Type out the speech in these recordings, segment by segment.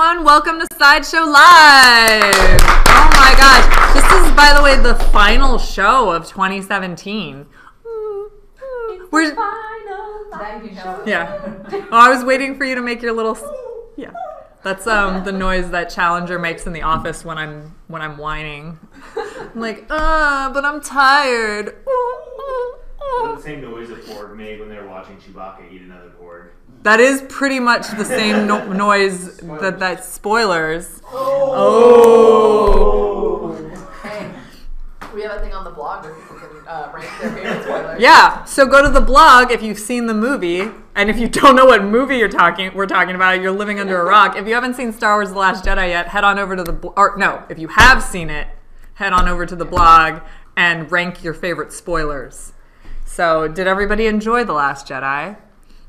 everyone. Welcome to Sideshow Live. Oh my gosh. This is, by the way, the final show of 2017. We're yeah. Oh, I was waiting for you to make your little yeah. That's the noise that Challenger makes in the office when I'm whining. I'm like, but I'm tired. Is that the same noise a porg made when they were watching Chewbacca eat another porg? That is pretty much the same noise that spoilers. Oh. Hey, we have a thing on the blog where people can rank their favorite spoilers. Yeah, so go to the blog if you've seen the movie, and if you don't know what movie we're talking about, you're living under a rock. If you haven't seen Star Wars: The Last Jedi yet, head on over to if you have seen it, head on over to the blog and rank your favorite spoilers. So, did everybody enjoy The Last Jedi?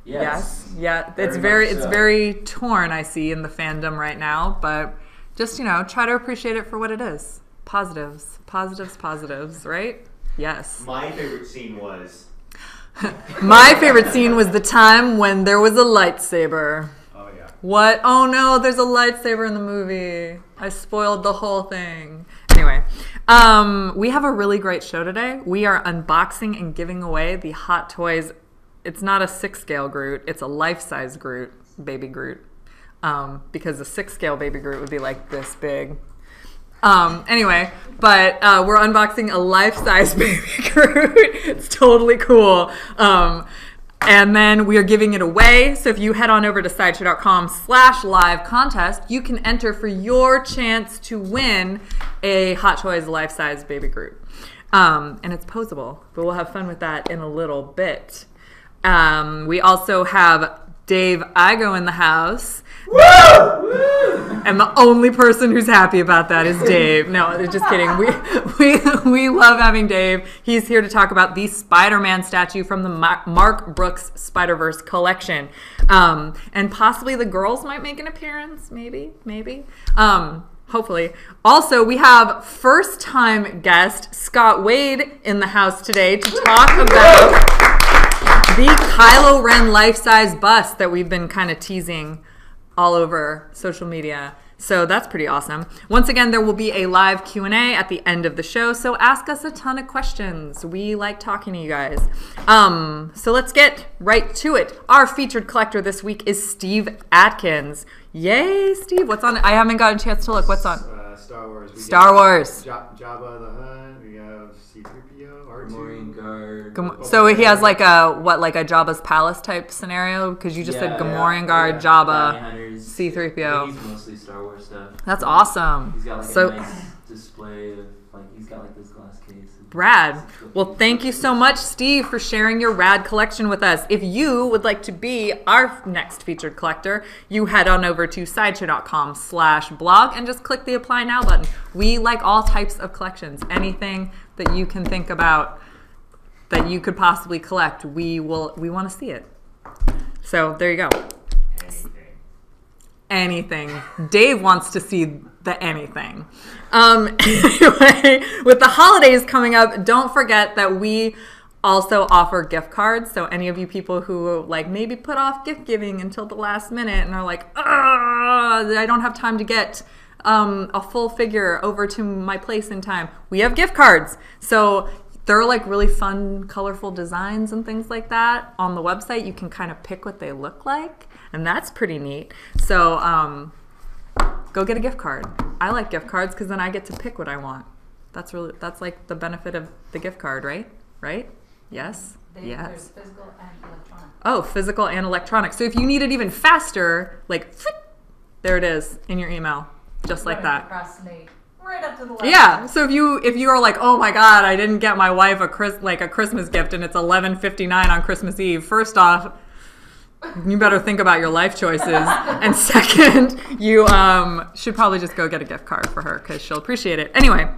Yes. Yeah, it's very torn, I see, in the fandom right now, but just, try to appreciate it for what it is. Positives, right? Yes. My favorite scene was the time when there was a lightsaber. Oh yeah. What? Oh no, there's a lightsaber in the movie. I spoiled the whole thing. Anyway, we have a really great show today. We are unboxing and giving away the Hot Toys. It's not a 6-scale Groot. It's a life-size Groot, baby Groot. Because a 6-scale baby Groot would be like this big. Anyway, but we're unboxing a life-size baby Groot. It's totally cool. And then we are giving it away. So if you head on over to sideshow.com/live contest, you can enter for your chance to win a Hot Toys life-size baby Groot. And it's posable, but we'll have fun with that in a little bit. We also have Dave Igo in the house. Woo! And the only person who's happy about that is Dave. No, just kidding. We love having Dave. He's here to talk about the Spiderman statue from the Mark Brooks Spider-Verse collection. And possibly the girls might make an appearance, maybe. Hopefully. Also, we have first-time guest Scott Wade in the house today to talk about the Kylo Ren life-size bust that we've been kind of teasing all over social media. So that's pretty awesome. Once again, there will be a live Q&A at the end of the show, so ask us a ton of questions. We like talking to you guys. So let's get right to it. Our featured collector this week is Steve Atkins. Yay, Steve. What's on? I haven't gotten a chance to look. What's on? Star Wars. Star Wars. Jabba the Hutt. We have C-3PO, R2. Gamorrean Guard. So he has like a Jabba's palace type scenario? Because you just said Gamorrean Guard, Jabba, C-3PO. He's mostly Star Wars stuff. That's awesome. He's got like a nice display of he's got like this glass case. Rad. Well, thank you so much, Steve, for sharing your rad collection with us. If you would like to be our next featured collector, you head on over to sideshow.com/blog and just click the Apply Now button. We like all types of collections. Anything that you can think about that you could possibly collect, we want to see it. So there you go. Anything. Dave wants to see the anything. Anyway, with the holidays coming up, don't forget that we also offer gift cards. So any of you people who maybe put off gift giving until the last minute and are like, I don't have time to get a full figure over to my place in time. We have gift cards. So there are really fun, colorful designs and things like that on the website. You can kind of pick what they look like, and that's pretty neat. So go get a gift card. I like gift cards because then I get to pick what I want. That's like the benefit of the gift card, right? Right? Yes? Yes. There's physical and electronic. Oh, physical and electronic. So if you need it even faster, there it is in your email, just like that. Procrastinate. Right up to the last. Yeah. So if you are like, oh my God, I didn't get my wife a Christmas gift and it's 11:59 on Christmas Eve. First off, you better think about your life choices. And second, you should probably just go get a gift card for her because she'll appreciate it. Anyway,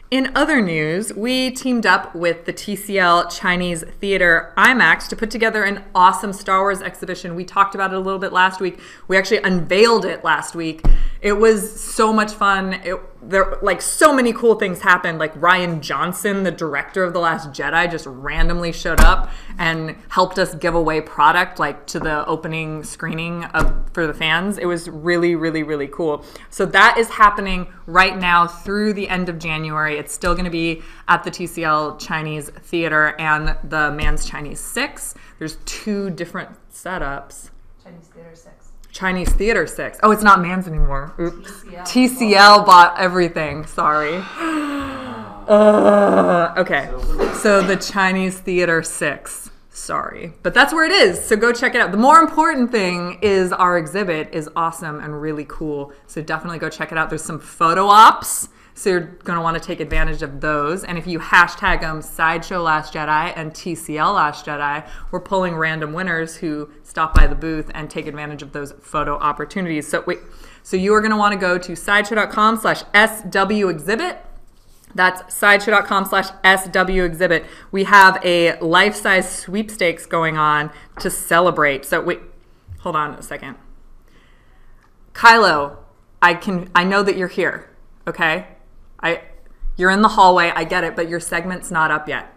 in other news, we teamed up with the TCL Chinese Theater IMAX to put together an awesome Star Wars exhibition. We talked about it a little bit last week. We actually unveiled it last week. It was so much fun. there, like, so many cool things happened. Like, Rian Johnson, the director of The Last Jedi, just randomly showed up and helped us give away product, like, to the opening screening for the fans. It was really, really, really cool. So that is happening right now through the end of January. It's still going to be at the TCL Chinese Theater and the Man's Chinese 6. There's 2 different setups. Chinese Theater 6. Chinese Theater 6. Oh, it's not Man's anymore. Oops. TCL. TCL bought everything. Sorry. Okay. So the Chinese Theater 6. Sorry. But that's where it is. So go check it out. The more important thing is our exhibit is awesome and really cool. So definitely go check it out. There's some photo ops. So you're going to want to take advantage of those. And if you hashtag them Sideshow Last Jedi and TCL Last Jedi, we're pulling random winners who stop by the booth and take advantage of those photo opportunities. So you are going to want to go to sideshow.com/SW exhibit. That's sideshow.com/SW exhibit. We have a life-size sweepstakes going on to celebrate. So hold on a second. Kylo, I know that you're here, okay? You're in the hallway, I get it, but your segment's not up yet.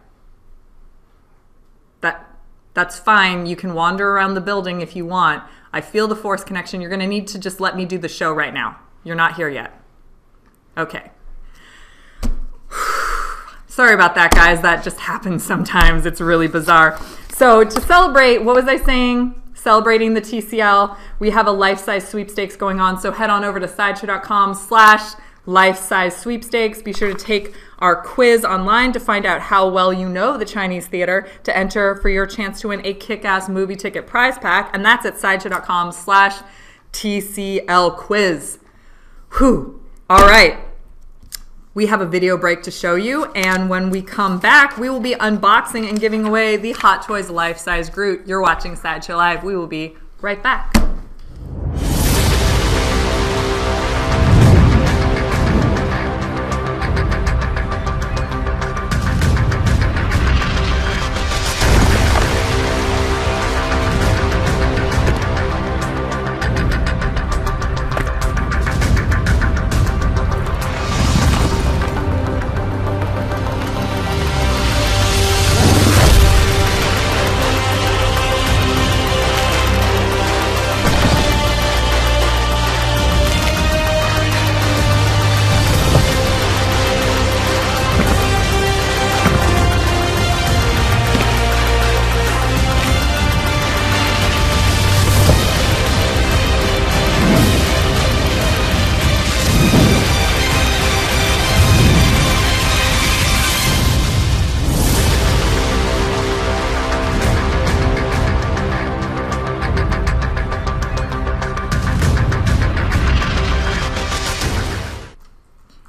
That's fine. You can wander around the building if you want. I feel the Force connection. You're going to need to just let me do the show right now. You're not here yet. Okay. Sorry about that, guys. That just happens sometimes. It's really bizarre. So to celebrate, what was I saying? Celebrating the TCL, we have a life-size sweepstakes going on. So head on over to sideshow.com/life-size sweepstakes. Be sure to take our quiz online to find out how well you know the Chinese theater to enter for your chance to win a kick-ass movie ticket prize pack. And that's at sideshow.com/TCL quiz. Whew. All right. We have a video break to show you. And when we come back, we will be unboxing and giving away the Hot Toys life-size Groot. You're watching Sideshow Live. We will be right back.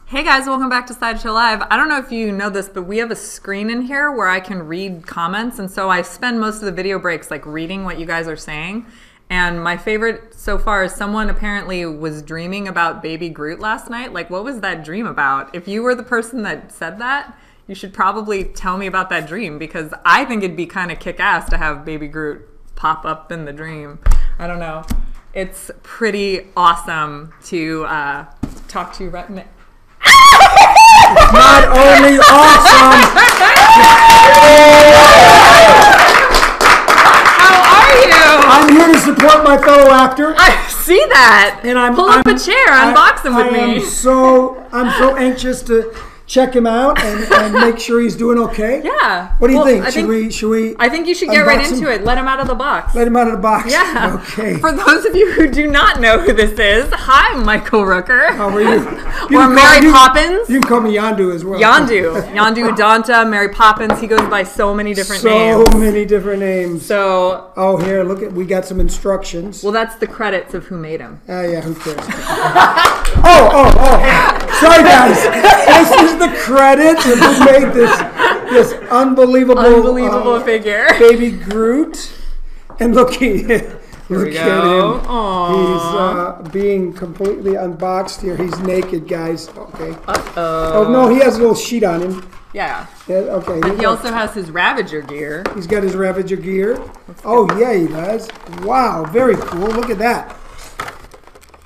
Hey guys, welcome back to Sideshow Live. I don't know if you know this, but we have a screen in here where I can read comments, and so I spend most of the video breaks like reading what you guys are saying. And my favorite so far is someone apparently was dreaming about Baby Groot last night. Like, what was that dream about? If you were the person that said that, you should probably tell me about that dream, because I think it'd be kind of kick-ass to have Baby Groot pop up in the dream. I don't know. It's pretty awesome to talk to you right now. It's not only awesome. How are you? I'm here to support my fellow actor. I see that. And Pull up a chair, unbox him with me. I'm so anxious to check him out and make sure he's doing okay. Yeah. What do you think? Should we? I think you should get right unbox into it. Let him out of the box. Let him out of the box. Yeah. Okay. For those of you who do not know who this is, hi, Michael Rooker. How are you? Or Mary Poppins. You can call me Yandu as well. Yandu Udanta, Mary Poppins. He goes by so many different names. So many different names. So. Oh, here, look we got some instructions. Well, that's the credits of who made him. Yeah, who cares? Oh. Sorry, guys. This is the credit of who made this unbelievable figure. Baby Groot. And look at him. Aww. He's being completely unboxed here. He's naked, guys. Okay. Uh-oh. Oh, no, he has a little sheet on him. Yeah. Okay. But he also has his Ravager gear. He's got his Ravager gear. Oh, yeah, he does. Wow, very cool. Look at that.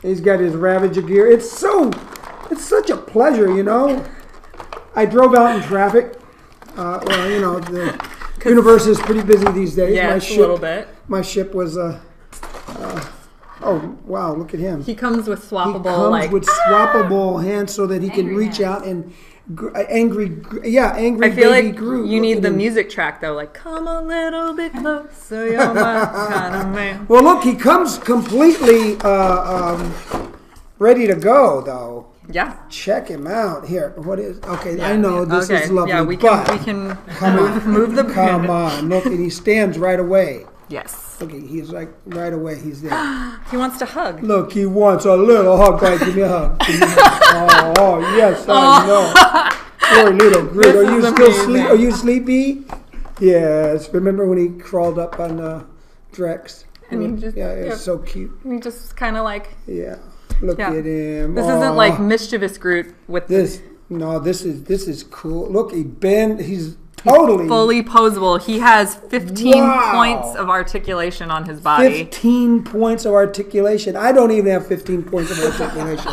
He's got his Ravager gear. It's so It's such a pleasure, you know. I drove out in traffic. Well, you know, the universe is pretty busy these days. Yeah, My it's a little bit. My ship was oh wow! Look at him. He comes with swappable, He comes like with swappable hands so that he can Angry reach hands. out and angry. I feel baby like Groot. you Look need at the him. music track though, like come a little bit closer, you're my kind of man. Well, look, he comes completely ready to go, though. Yeah. Check him out here. What is? Okay, Yeah, I know this okay. is lovely. Yeah, we can come on, move the come on. Look, and he stands right away. Yes. Look, he's like right away. He's there. He wants to hug. Look, he wants a little hug. Right, give me a hug. Give me a hug. Oh, yes, I know. Poor little Groot. This Are you is still amazing. sleep? Are you sleepy? Yes. Remember when he crawled up on Drex? And he just Yeah, it's so cute. he just kind of like Yeah. Look Yeah. at him. this Aw. isn't like mischievous Groot with This is cool. Look, he's totally fully posable. He has 15 Wow. points of articulation on his body. 15 points of articulation. I don't even have 15 points of articulation.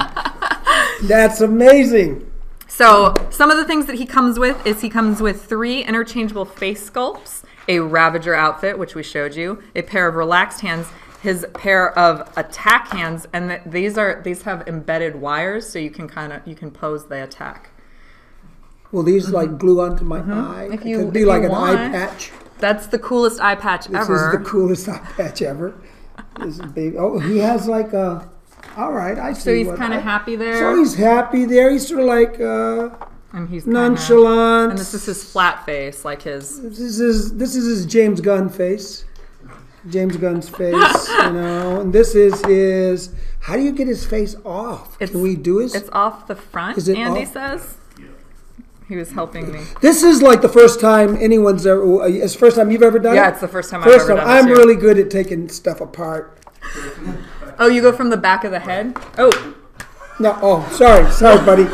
That's amazing. So some of the things that he comes with is he comes with 3 interchangeable face sculpts, a Ravager outfit, which we showed you, a pair of relaxed hands, his pair of attack hands, and these have embedded wires, so you can pose the attack. Will these like glue onto my eye? If It you- could be if like you an want. eye patch. That's the coolest eye patch This ever. is the coolest eye patch ever. This is baby. Oh, he has like a. All right, I see. So he's what kind of I- happy there. So he's happy there. He's sort of like and he's kinda- nonchalant. and this is his flat face, like his. This is his James Gunn face. James Gunn's face, you know. And this is his. How do you get his face off? Can we do his? It's off the front. Is it Andy off? says. He was helping me. This is like the first time anyone's ever. It's the first time you've ever done it. Yeah, it's the first time First I've ever time. done I'm this. really good at taking stuff apart. Oh, you go from the back of the head. Oh, No, oh, sorry, buddy.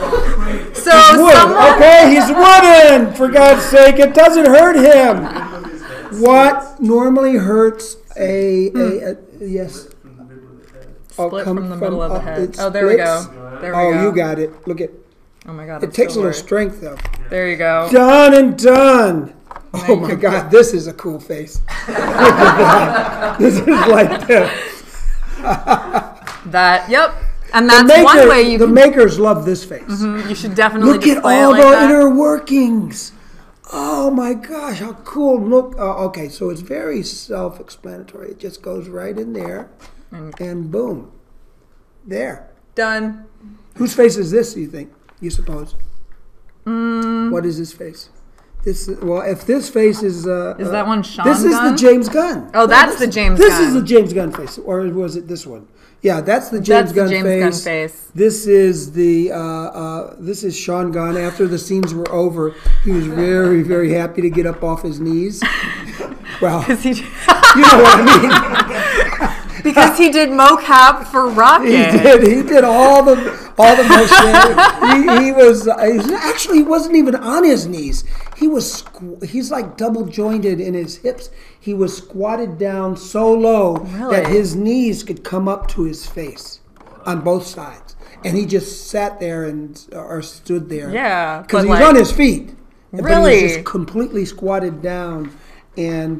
so Wood. someone. Okay, he's wooden. For God's sake, it doesn't hurt him. What normally hurts a yes? Split from the middle of the head. it Oh, there we go. splits? There we Oh, go. you got it. Look at. Oh my God. It I'm takes a so little worried. strength though. There you go. Done and done. Oh my God, this is a cool face. Look at that. This is like That. Yep. And the that's one way you the can. makers love this face. You should definitely Look at display all it like the that. inner workings. Oh my gosh, how cool. Look, okay, so it's very self-explanatory. It just goes right in there and boom. There. Done. Whose face is this, you think? You suppose? What is his face? Well, if this face is that one Sean This is Gunn? the James Gunn. Oh, that's the James This Gunn. is the James Gunn face, or was it this one? Yeah, that's the James That's the Gunn James face. Gunn face. This is this is Sean Gunn. After the scenes were over, he was very, very happy to get up off his knees. Well, Because he, you know what I mean. because he did mocap for Rocket. He did all the motion. He wasn't even on his knees. He's like double jointed in his hips. He was squatted down so low that Really? his knees could come up to his face on both sides, and he just sat there or stood there. Yeah, because but he was like- on his feet. But he Really? was just completely squatted down, and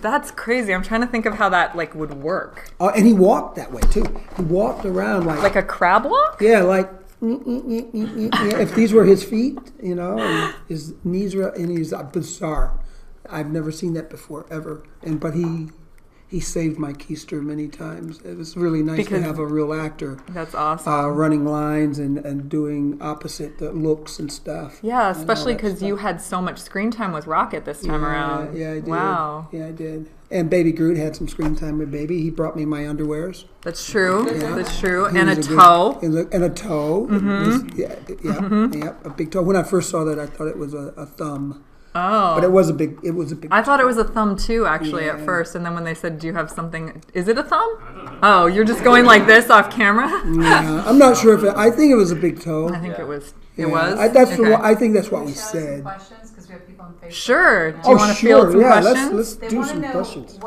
That's crazy. I'm trying to think of how that like would work. and he walked that way too. He walked around Like a crab walk? yeah, like if these were his feet, you know, and his knees were, and he's bizarre. I've never seen that before ever. But he saved my keister many times. It was really nice Because- to have a real actor That's awesome. running lines and doing opposite looks and stuff. Yeah, and all especially that because stuff. you had so much screen time with Rocket this time around. Yeah, I did. Wow. Yeah, I did. And Baby Groot had some screen time with Baby. He brought me my underwears. That's true. Yeah. That's true. He And a was good- toe. and a toe. Mm-hmm. Yeah, a big toe. When I first saw that, I thought it was a thumb, Oh. but it was a big. I thought it was a thumb too, actually, at Yeah. first. And then when they said, "Do you have something?" Is it a thumb? Oh, you're just going like this off camera? Yeah, I'm not sure if I think it was a big toe. I think it was. Yeah, It was. I Okay. think that's what we Should I ask some said. questions because we have people on Facebook. Sure. Do now. you want to field some questions? Let's They do want to some know questions.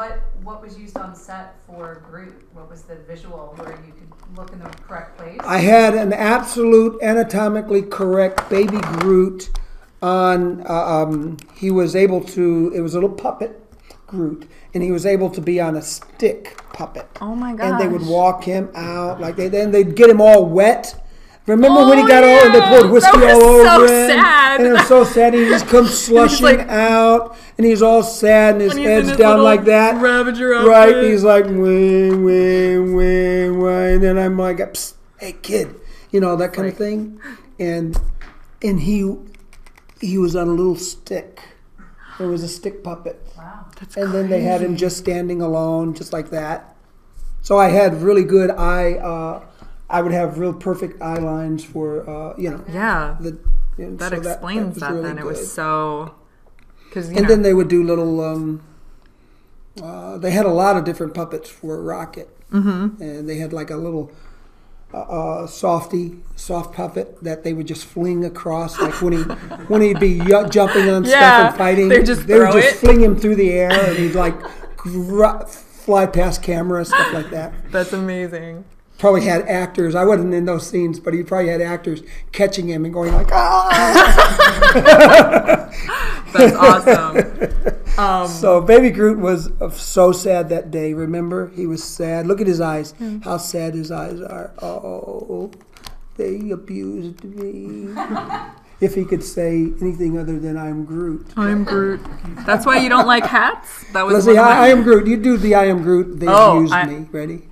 what was used on set for Groot. What was the visual where you could look in the correct place? I had an absolute anatomically correct baby Groot on. He was able to. It was a little puppet Groot, and he was able to be on a stick puppet. Oh my gosh. And they would walk him out like then they'd get him all wet. Remember when he got yeah. all and they poured whiskey That was all over so him? sad. And it was so sad. He just comes slushing like- out, and he's all sad, and his When he's in head's his down little like that. Ravager Right? outfit. He's like, wah, and then I'm like, psst, hey kid, that kind of thing. And he was on a little stick. There was a stick puppet. Wow. That's And then they had him crazy. just standing alone, just like that. So I had really good I would have real perfect eye lines for, Yeah. That explains that really then. It was good. so... Cause, And then they would do little, they had a lot of different puppets for Rocket. Mm-hmm. And they had like a little soft puppet that they would just fling across, like when he'd be jumping on stuff and fighting. They would just fling him through the air, and he'd like fly past camera, stuff like that. That's amazing. Probably had actors. I wasn't in those scenes, but he probably had actors catching him and going like, ah! That's awesome. So Baby Groot was so sad that day. Remember, he was sad. Look at his eyes. How sad his eyes are. Oh, they abused me. If he could say anything other than "I'm Groot." I'm Groot. That's why you don't like hats? That was Let's one see. of my- I am Groot. You do the "I am Groot." They abused me. Ready?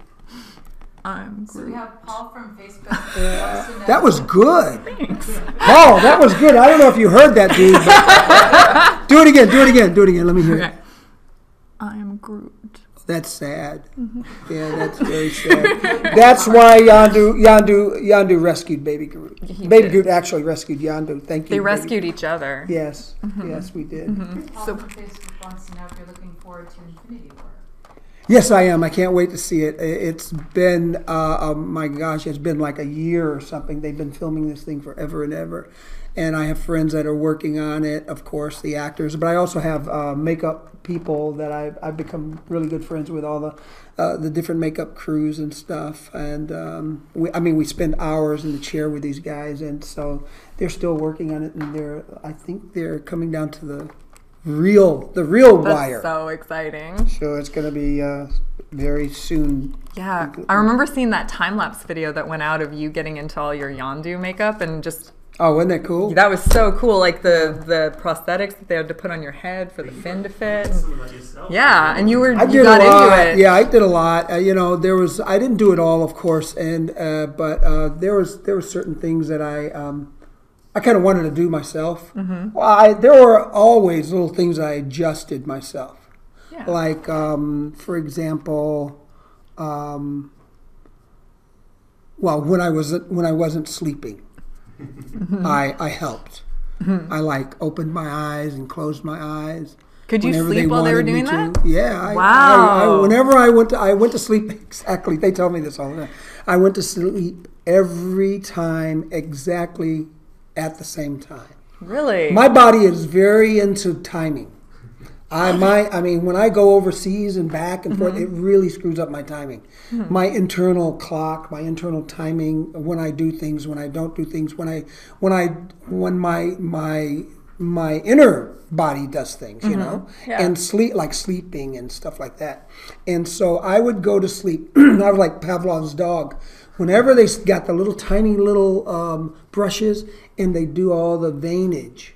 I'm So we Groot. have Paul from Facebook. Who wants to know- That was good. Paul, that was good. I don't know if you heard that, dude. But do it again. Do it again. Do it again. Let me hear it. Okay. I'm Groot. That's sad. Yeah, that's very sad. That's why Yondu rescued Baby Groot. Baby did. Groot actually rescued Yondu. Thank you. They Baby rescued each other. Groot. Yes, yes, we did. Paul So- from Facebook wants to know if you're looking forward to Infinity War. Yes, I am. I can't wait to see it. It's been, my gosh, it's been like a year or something. They've been filming this thing forever and ever. And I have friends that are working on it, of course, the actors. But I also have makeup people that I've become really good friends with, all the different makeup crews and stuff. And we spend hours in the chair with these guys. And so they're still working on it. And I think they're coming down to the real wire. That's so exciting. So it's going to be very soon. Yeah. I remember seeing that time-lapse video that went out of you getting into all your Yondu makeup and just... Oh, wasn't that cool? That was so cool. Like the prosthetics that they had to put on your head for the fin to fit. Yeah, and you I did got a lot. into it. Yeah, I did a lot. There was. I didn't do it all, of course, and but there were certain things that I kind of wanted to do myself. Mm-hmm. Well, there were always little things I adjusted myself. Yeah. Like, for example, when I wasn't sleeping, I helped. Mm-hmm. I opened my eyes and closed my eyes. Could you sleep while they were doing that? Yeah. Wow. Whenever I went to sleep, exactly. They tell me this all the time. I went to sleep every time exactly at the same time. Really? My body is very into timing. When I go overseas and back and forth, it really screws up my timing. Mm-hmm. My internal clock, my internal timing, when I do things, when I don't do things, when my inner body does things, Yeah. and sleeping and stuff like that. And so I would go to sleep. I was like Pavlov's dog. Whenever they got the little tiny little brushes and they do all the veinage.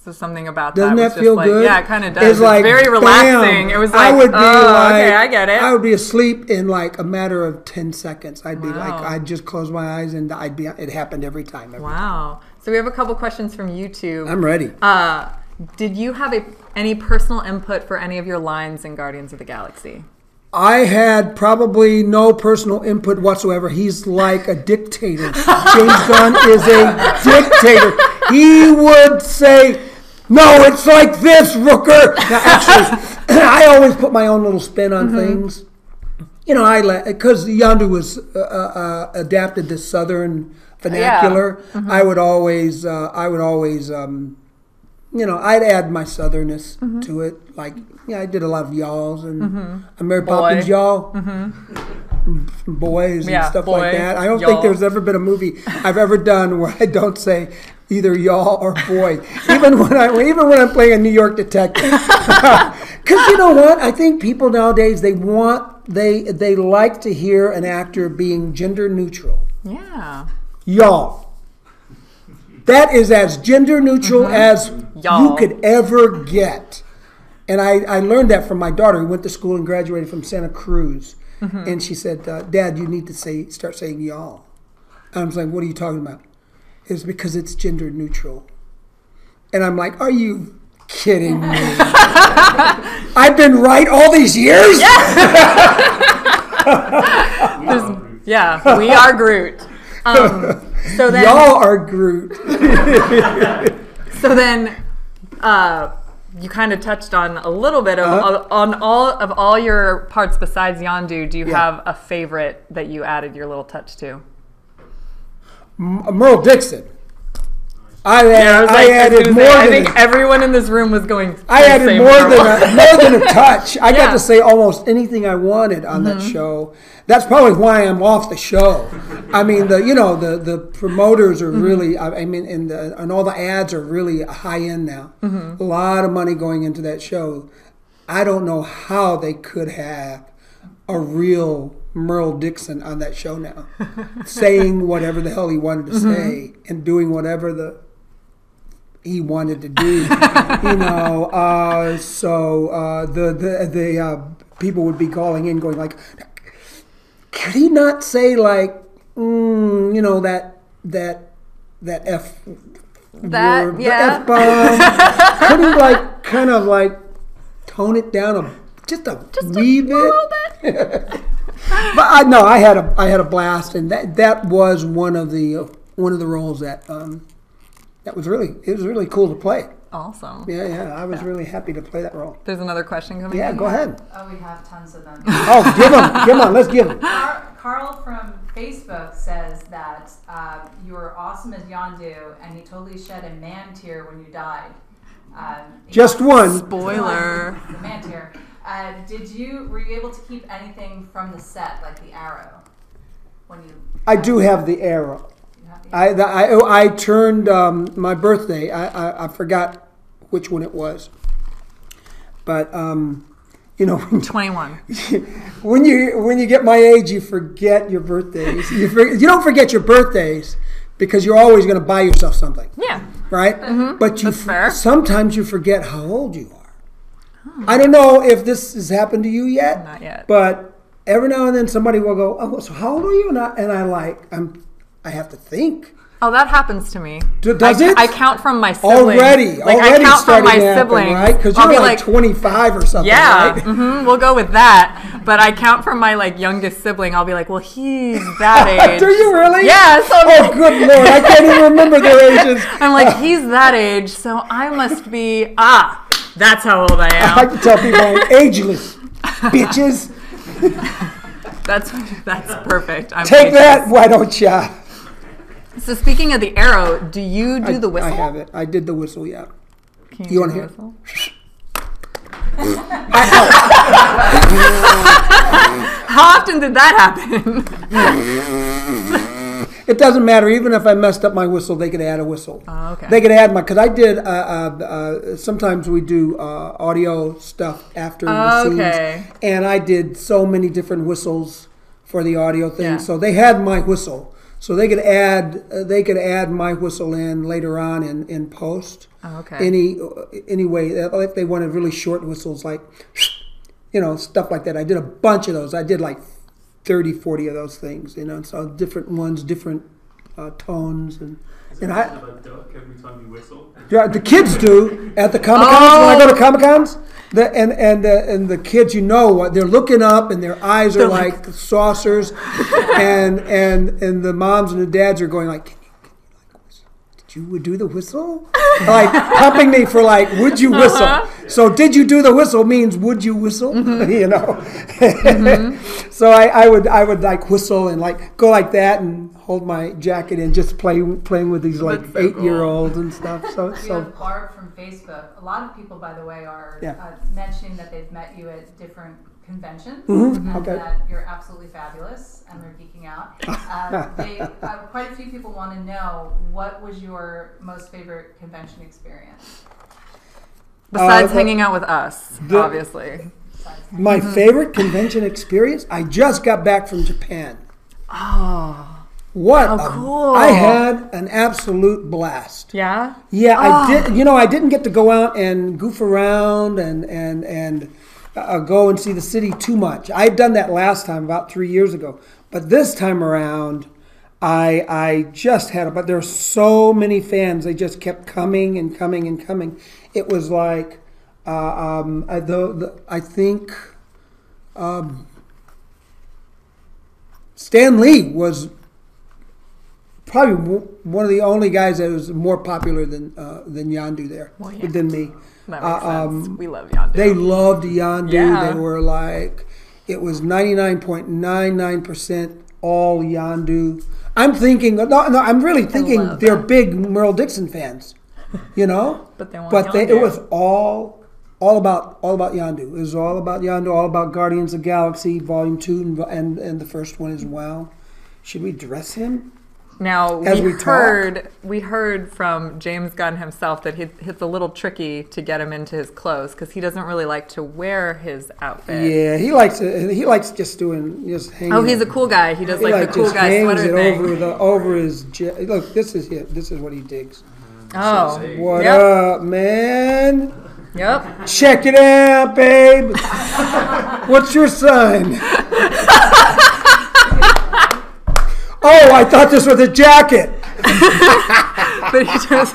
So something about Doesn't that that was feel just good? like, yeah, it kind of does. It's like, very relaxing. bam. It was like, I would be okay, I get it. I would be asleep in like a matter of 10 seconds. I'd be Wow. I'd just close my eyes and it happened every time. Wow. So we have a couple questions from YouTube. I'm ready. Did you have any personal input for any of your lines in Guardians of the Galaxy? I had probably no personal input whatsoever. He's like a dictator. James Gunn is a dictator. He would say, "No, it's like this, Rooker." Now, actually, I always put my own little spin on things. Because Yondu was adapted to Southern vernacular. Yeah. I would always, I'd add my Southernness to it. Like, I did a lot of y'alls and I'm Mary Poppins, y'all. boys and Yeah, stuff boy, like that. I don't y'all. think there's ever been a movie I've ever done where I don't say either y'all or boy, even when I'm playing a New York detective. Because you know what? I think people nowadays they like to hear an actor being gender neutral. Yeah. Y'all. That is as gender neutral as Y'all. you could ever get. And I learned that from my daughter who went to school and graduated from Santa Cruz. And she said, Dad, you need to start saying y'all. And I was like, what are you talking about? It's because it's gender neutral. And I'm like, are you kidding me? I've been right all these years? Yeah, we are Groot. So then, Y'all are Groot. So then, you kind of touched on a little bit of on all your parts besides Yondu. Do you have a favorite that you added your little touch to? Merle Dixon. I think everyone in this room was going. I added more than a touch. I got to say almost anything I wanted on that show. That's probably why I'm off the show. I mean, the promoters are really. I mean, and all the ads are really high end now. A lot of money going into that show. I don't know how they could have a real Merle Dixon on that show now, saying whatever the hell he wanted to say and doing whatever he wanted to do. So the people would be calling in, going like, could he not say like, that F word, the F bomb? Could he like kind of like tone it down just a wee bit? But I had a blast, and that was one of the roles that was really cool to play. Awesome. Yeah, I was really happy to play that role. There's another question coming. Yeah, in. go ahead. Oh, we have tons of them. Oh, come on, let's give them. Carl from Facebook says that you were awesome as Yondu, and he totally shed a man tear when you died. Just one. Spoiler. The man tear. Were you able to keep anything from the set, like the arrow? I do have the arrow. I turned my birthday. I forgot which one it was, but 21. when you get my age, you forget your birthdays. You don't forget your birthdays because you're always going to buy yourself something. Yeah. Right. But That's fair. sometimes you forget how old you are. I don't know if this has happened to you yet. Not yet. But every now and then somebody will go, "Oh, so how old are you?" And I have to think. Oh, that happens to me. Does it? I count from my siblings. Already I count from my starting to happen, siblings. right? Because I'll you're be like 25 or something, yeah, right? we'll go with that. But I count from my youngest sibling. I'll be like, well, he's that age. Do you really? Yeah. So good Lord, I can't even remember their ages. I'm like, he's that age, so I must be. That's how old I I am. like to tell people I'm ageless, bitches. That's perfect. Take that, why don't ya? So speaking of the arrow, do you do the whistle? I have it. I did the whistle, yeah. Can You wanna do the hear it? whistle? How often did that happen? It doesn't matter. Even if I messed up my whistle, they could add a whistle. Oh, okay. They could add because I did. Sometimes we do audio stuff after the scenes, and I did so many different whistles for the audio thing. Yeah. So they had my whistle, so they could add my whistle in later on in post. Oh, okay. Anyway, if they wanted really short whistles, like stuff like that. I did a bunch of those. I did like 30, 40 of those things, so different ones, different tones, and I. Have a duck every time you whistle? Yeah, the kids do at the Comic Cons. When I go to Comic Cons, and the kids, they're looking up and their eyes are like saucers, and the moms and the dads are going like, "Did you do the whistle?" Like pumping me for like, "Would you whistle?" So did you do the whistle means would you whistle? So I would like whistle and like go like that and hold my jacket and just playing with these like 8-year-olds and stuff. So We have Barb from Facebook. A lot of people, by the way, are mentioning that they've met you at different conventions, Mhm, and okay. that you're absolutely fabulous, and they're geeking out. Quite a few people want to know, what was your most favorite convention experience? Besides hanging out with us, obviously. My favorite convention experience? I just got back from Japan. Oh. What? How cool. I had an absolute blast. Yeah? Yeah, I did. You know, I didn't get to go out and goof around and go and see the city too much. I had done that last time, about 3 years ago. But this time around, I just had, but there were so many fans. They just kept coming and coming and coming. It was like, I think Stan Lee was probably one of the only guys that was more popular than Yondu there, Well, yeah. than me. That makes sense. We love Yondu. They loved Yondu. Yeah. They were like, it was 99.99% all Yondu. I'm thinking, no, I'm really thinking love they're that. big Merle Dixon fans, you know. But they want it Yondu. was all about Yondu. It was all about Yondu, all about Guardians of the Galaxy Volume 2 and the first one as well. Should we dress him? Now, As we we heard from James Gunn himself that it's a little tricky to get him into his clothes because he doesn't really like to wear his outfit. Yeah, he likes just hanging. Oh, he's a cool guy. He does like the cool just guy hangs sweater it thing. over his look, this is it. This is what he digs. Oh, What Yep. up, man? Yep. Check it out, babe. What's your sign? Oh, I thought this was a jacket. But he just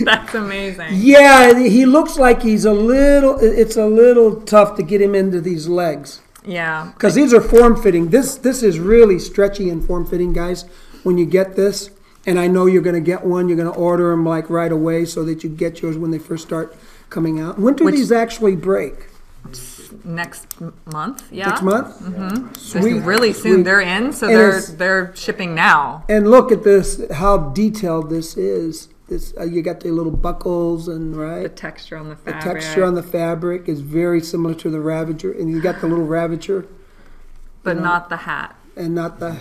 that's amazing. Yeah, he looks like it's a little tough to get him into these legs. Yeah. Because these are form-fitting. This is really stretchy and form-fitting, guys, when you get this. And I know you're going to get one. You're going to order them like right away so that you get yours when they first start coming out. When do these actually break? Next month, yeah. Next month? Mm-hmm. Sweet. Really soon. Sweet. They're in, so And they're shipping now. And look at this, how detailed this is. This you got the little buckles and The texture on the the fabric. texture on the fabric is very similar to the Ravager, and you got the little Ravager, but not the hat. and not the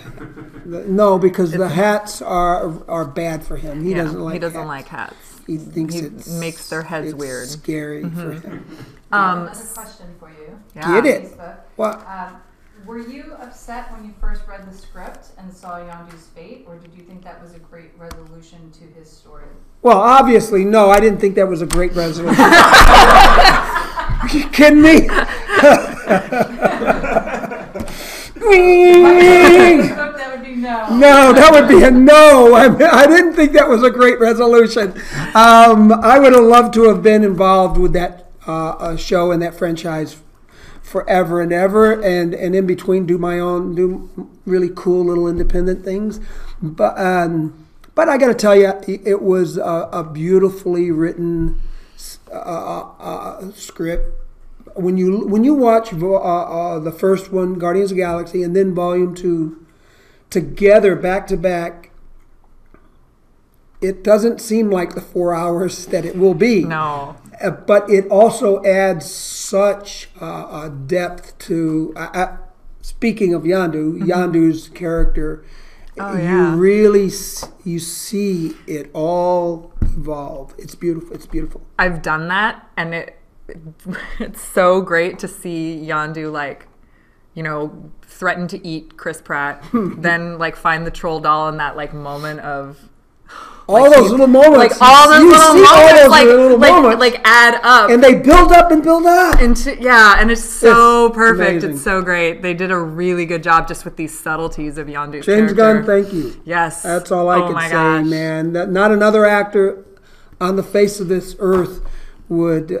no, because the hats are bad for him. He doesn't like. He doesn't hats. like hats. He thinks He it makes their heads weird. Scary for him. Another question for you. Yeah. Get it? Facebook. What? Were you upset when you first read the script and saw Yondu's fate, or did you think that was a great resolution to his story? Well, obviously, no. I didn't think that was a great resolution. Are you kidding me? That would be no. No, that would be a no. I didn't think that was a great resolution. I would have loved to have been involved with that show and that franchise forever and ever, and in between do really cool little independent things. But I got to tell you, it was a beautifully written script. When you watch the first one, Guardians of the Galaxy, and then Volume 2 together back to back, it doesn't seem like the 4 hours that it will be. No. But it also adds such depth to. Speaking of Yondu's character, Oh, yeah. you really you see it all evolve. It's beautiful. It's beautiful. I've done that, and it's so great to see Yondu threaten to eat Chris Pratt, then find the troll doll in that moment of All those little moments. all those You little see all moments, those little moments. add up. And they build up and build up. And it's so It's perfect. amazing. It's so great. They did a really good job just with these subtleties of Yondu's James character. Gunn, thank you. Yes. That's all I can my say, gosh. man. Not another actor on the face of this earth would.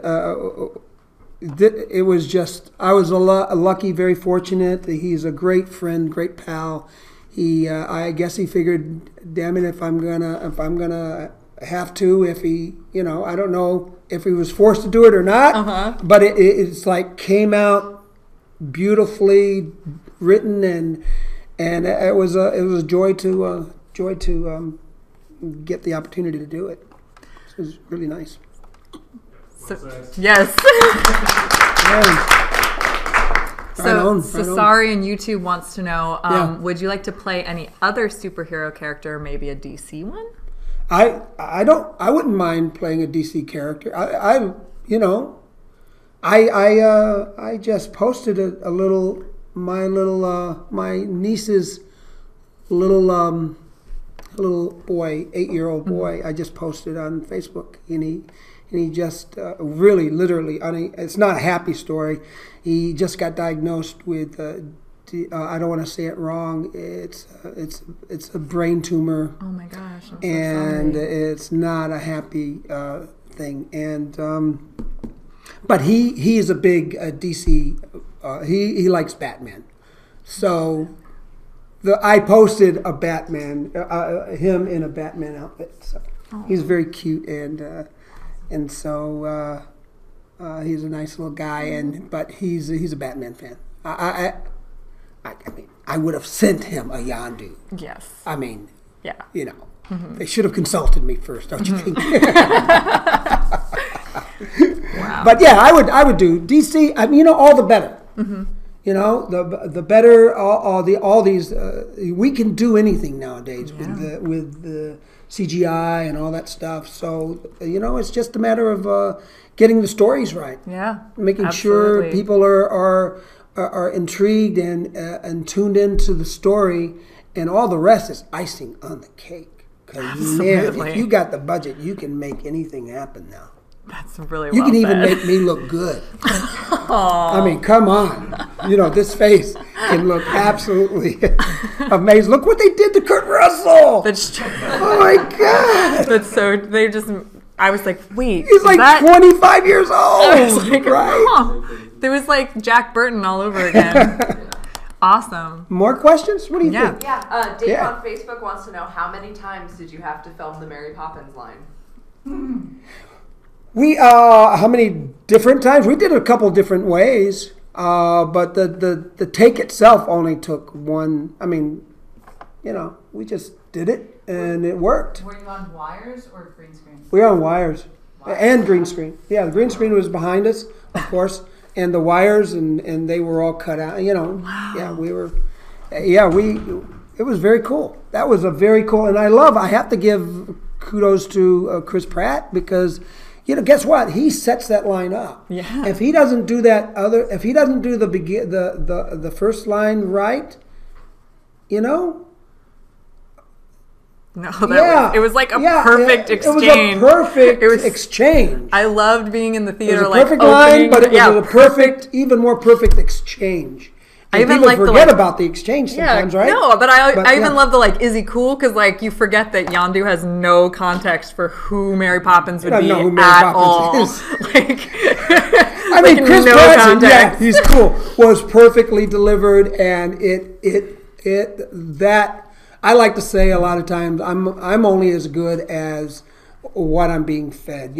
It was just. I was lucky, very fortunate. He's a great friend, great pal. I guess he figured, damn it, if I'm gonna have to, if he, I don't know if he was forced to do it or not. But it's came out beautifully written, and it was a joy to get the opportunity to do it. It was really nice. Yes. Yeah. Sari in YouTube wants to know, Yeah. would you like to play any other superhero character, maybe a DC one? I wouldn't mind playing a DC character. I just posted my niece's little boy, 8-year-old boy. I just posted on Facebook, and he just really, literally, it's not a happy story. He just got diagnosed with, I don't want to say it wrong. It's a brain tumor. Oh my gosh! I'm so And sorry. it's not a happy thing. And but he is a big DC. He likes Batman. So I posted a Batman, him in a Batman outfit. So he's very cute, and so he's a nice little guy. But he's a Batman fan. I mean, I would have sent him a Yondu. Yes. I mean, Yeah. they should have consulted me first, don't you think? Wow. But yeah, I would do DC. I mean, all the better. The better. All these. We can do anything nowadays with the CGI and all that stuff. So it's just a matter of getting the stories right. Yeah. Making Absolutely. sure people are intrigued and tuned into the story, and all the rest is icing on the cake. Because man, Absolutely. if you got the budget, you can make anything happen now. That's really You well can even said. make me look good. I mean, come on. This face can look absolutely amazing. Look what they did to Kurt Russell. That's true. Oh my God. That's so. They just. I was like, wait. He's is like that, 25 years old. I was like, right? oh. There was like Jack Burton all over again. Awesome. More questions? What do you Yeah. think? Yeah, Dave Yeah. on Facebook wants to know how many times did you have to film the Mary Poppins line? We how many different times? We did it a couple different ways, but the take itself only took one. I mean, we just did it and it worked. Were you on wires or green screen? We were on wires and green screen. Yeah, the green screen was behind us, of course, and the wires and they were all cut out. Wow. Yeah, we were. Yeah, it was very cool. That was a very cool, and I have to give kudos to Chris Pratt because. Guess what? He sets that line up. Yeah. If he doesn't do if he doesn't do the first line right, No, it was like a perfect exchange. It was a perfect exchange. I loved being in the It theater, was a perfect line, but it was a perfect, even more perfect exchange. I And even people like the, forget about the exchange sometimes, right? No, but I even yeah. love the is he cool? Because you forget that Yondu has no context for who Mary Poppins would don't be know who Mary at Poppins all. is. I mean, Chris no Pratt, yeah, context. he's cool. Was perfectly delivered, and that I like to say a lot of times. I'm only as good as what I'm being fed.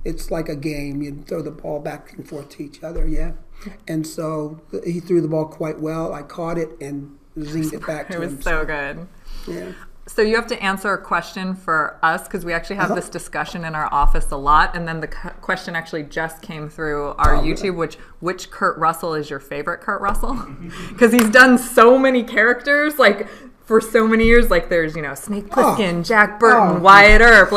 It's like a game. You throw the ball back and forth to each other. Yeah. And so he threw the ball quite well. I caught it and zinged it back to It him. was so good. Yeah. So you have to answer a question for us because we actually have this discussion in our office a lot, and then the question actually just came through our YouTube. Which Kurt Russell is your favorite Kurt Russell? Because he's done so many characters, for so many years. There's Snake Plissken, Jack Burton, Wyatt Earp,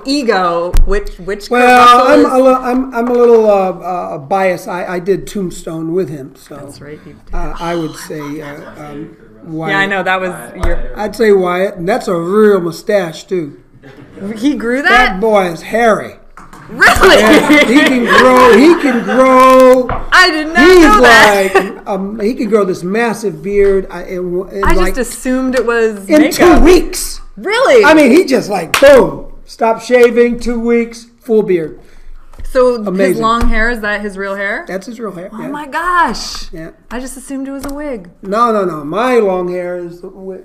Ego. Which Kurt Russell is? I'm a little biased. I did Tombstone with him, so That's right. I would say Wyatt. Yeah, I know that was your. I'd say Wyatt, and that's a real mustache too. He grew That that. boy is hairy. Really? He can grow. I did not He's know that. like he can grow this massive beard. I just assumed it was in makeup. 2 weeks. Really? I mean, he just boom, stop shaving, 2 weeks, full beard. So his Amazing. long hair, is that his real hair? That's his real hair. Oh yeah. my gosh. Yeah. I just assumed it was a wig. No. My long hair is the wig.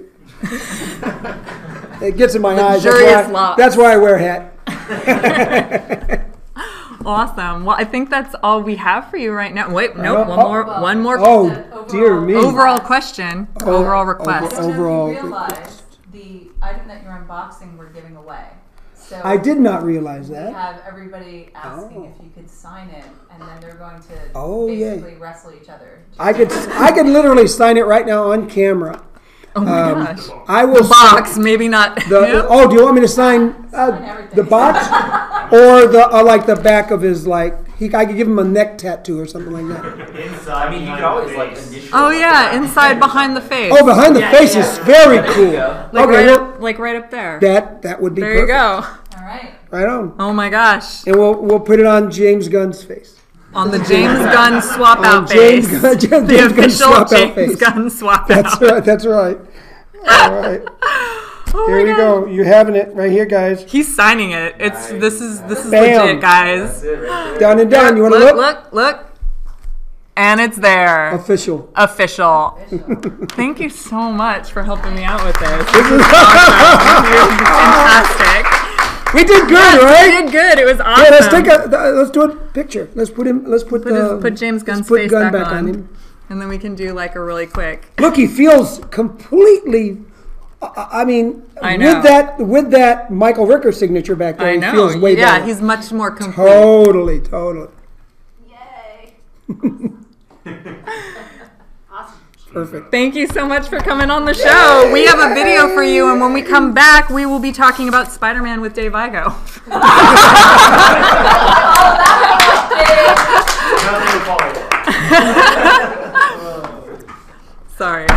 It gets in my eyes. Luxurious locks. That's why I wear a hat. Awesome. Well, I think that's all we have for you right now. Wait, nope, Oh, one more Oh, dear me. overall question, overall request. overall You realized the item that you're unboxing we're giving away. So I did not realize we that. have everybody asking Oh. if you could sign it, and then they're going to Yeah. wrestle each other. I could literally sign it right now on camera. Oh my gosh. I will The box, maybe not. him. Oh, do you want me to sign everything. the box or the like the back of his like? I could give him a neck tattoo or something like that. Inside. I mean, you behind could always the like face. initial. Oh yeah, inside behind the face. Oh, behind the face is very There you cool. go. like okay, right well, up, like right up there. that would be There perfect. you go. All right. Right on. Oh my gosh. And we'll put it on James Gunn's face. On the James Gunn swap On out James face. Gunn- James The Gunn official swap out James face. Gunn swap That's out. right. That's right. All right. Oh Here my we God. go. You're having it right here, guys. He's signing it. It's Nice. this is Bam. legit, guys. That's it right there. Down and down. You want to look? Look. And it's there. Official. Official. Thank you so much for helping me out with this. This is Fantastic. we did good, You right? did good. It was awesome. Yeah, let's do a picture. Let's put Put James Gunn's put face Gunn back back on. him. And then we can do like a really quick. Look, he feels completely. I mean, I know. with that Michael Rooker signature back there, I he know. feels way Yeah, better. he's much more complete. Totally. Yay. Perfect. Thank you so much for coming on the show. We have a video for you, and when we come back, we will be talking about Spider-Man with Dave Igo. Nothing to follow up. Sorry.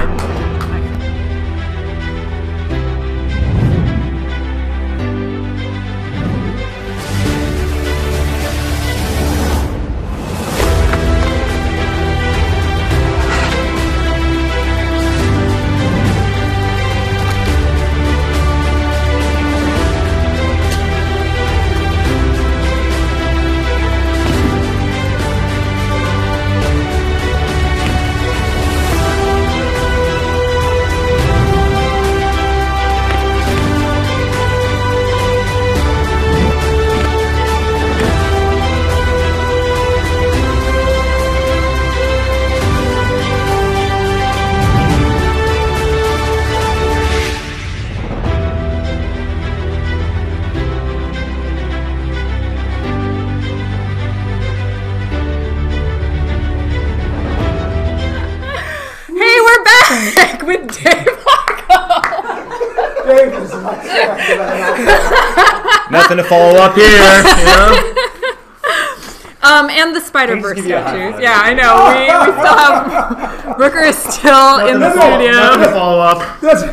Hey, we're back with Dave Igo. Nothing to follow up here, you know? And the Spider-Verse give you a high statues. five. Yeah, I know. We still have Rooker is still in the Nothing to studio. follow up.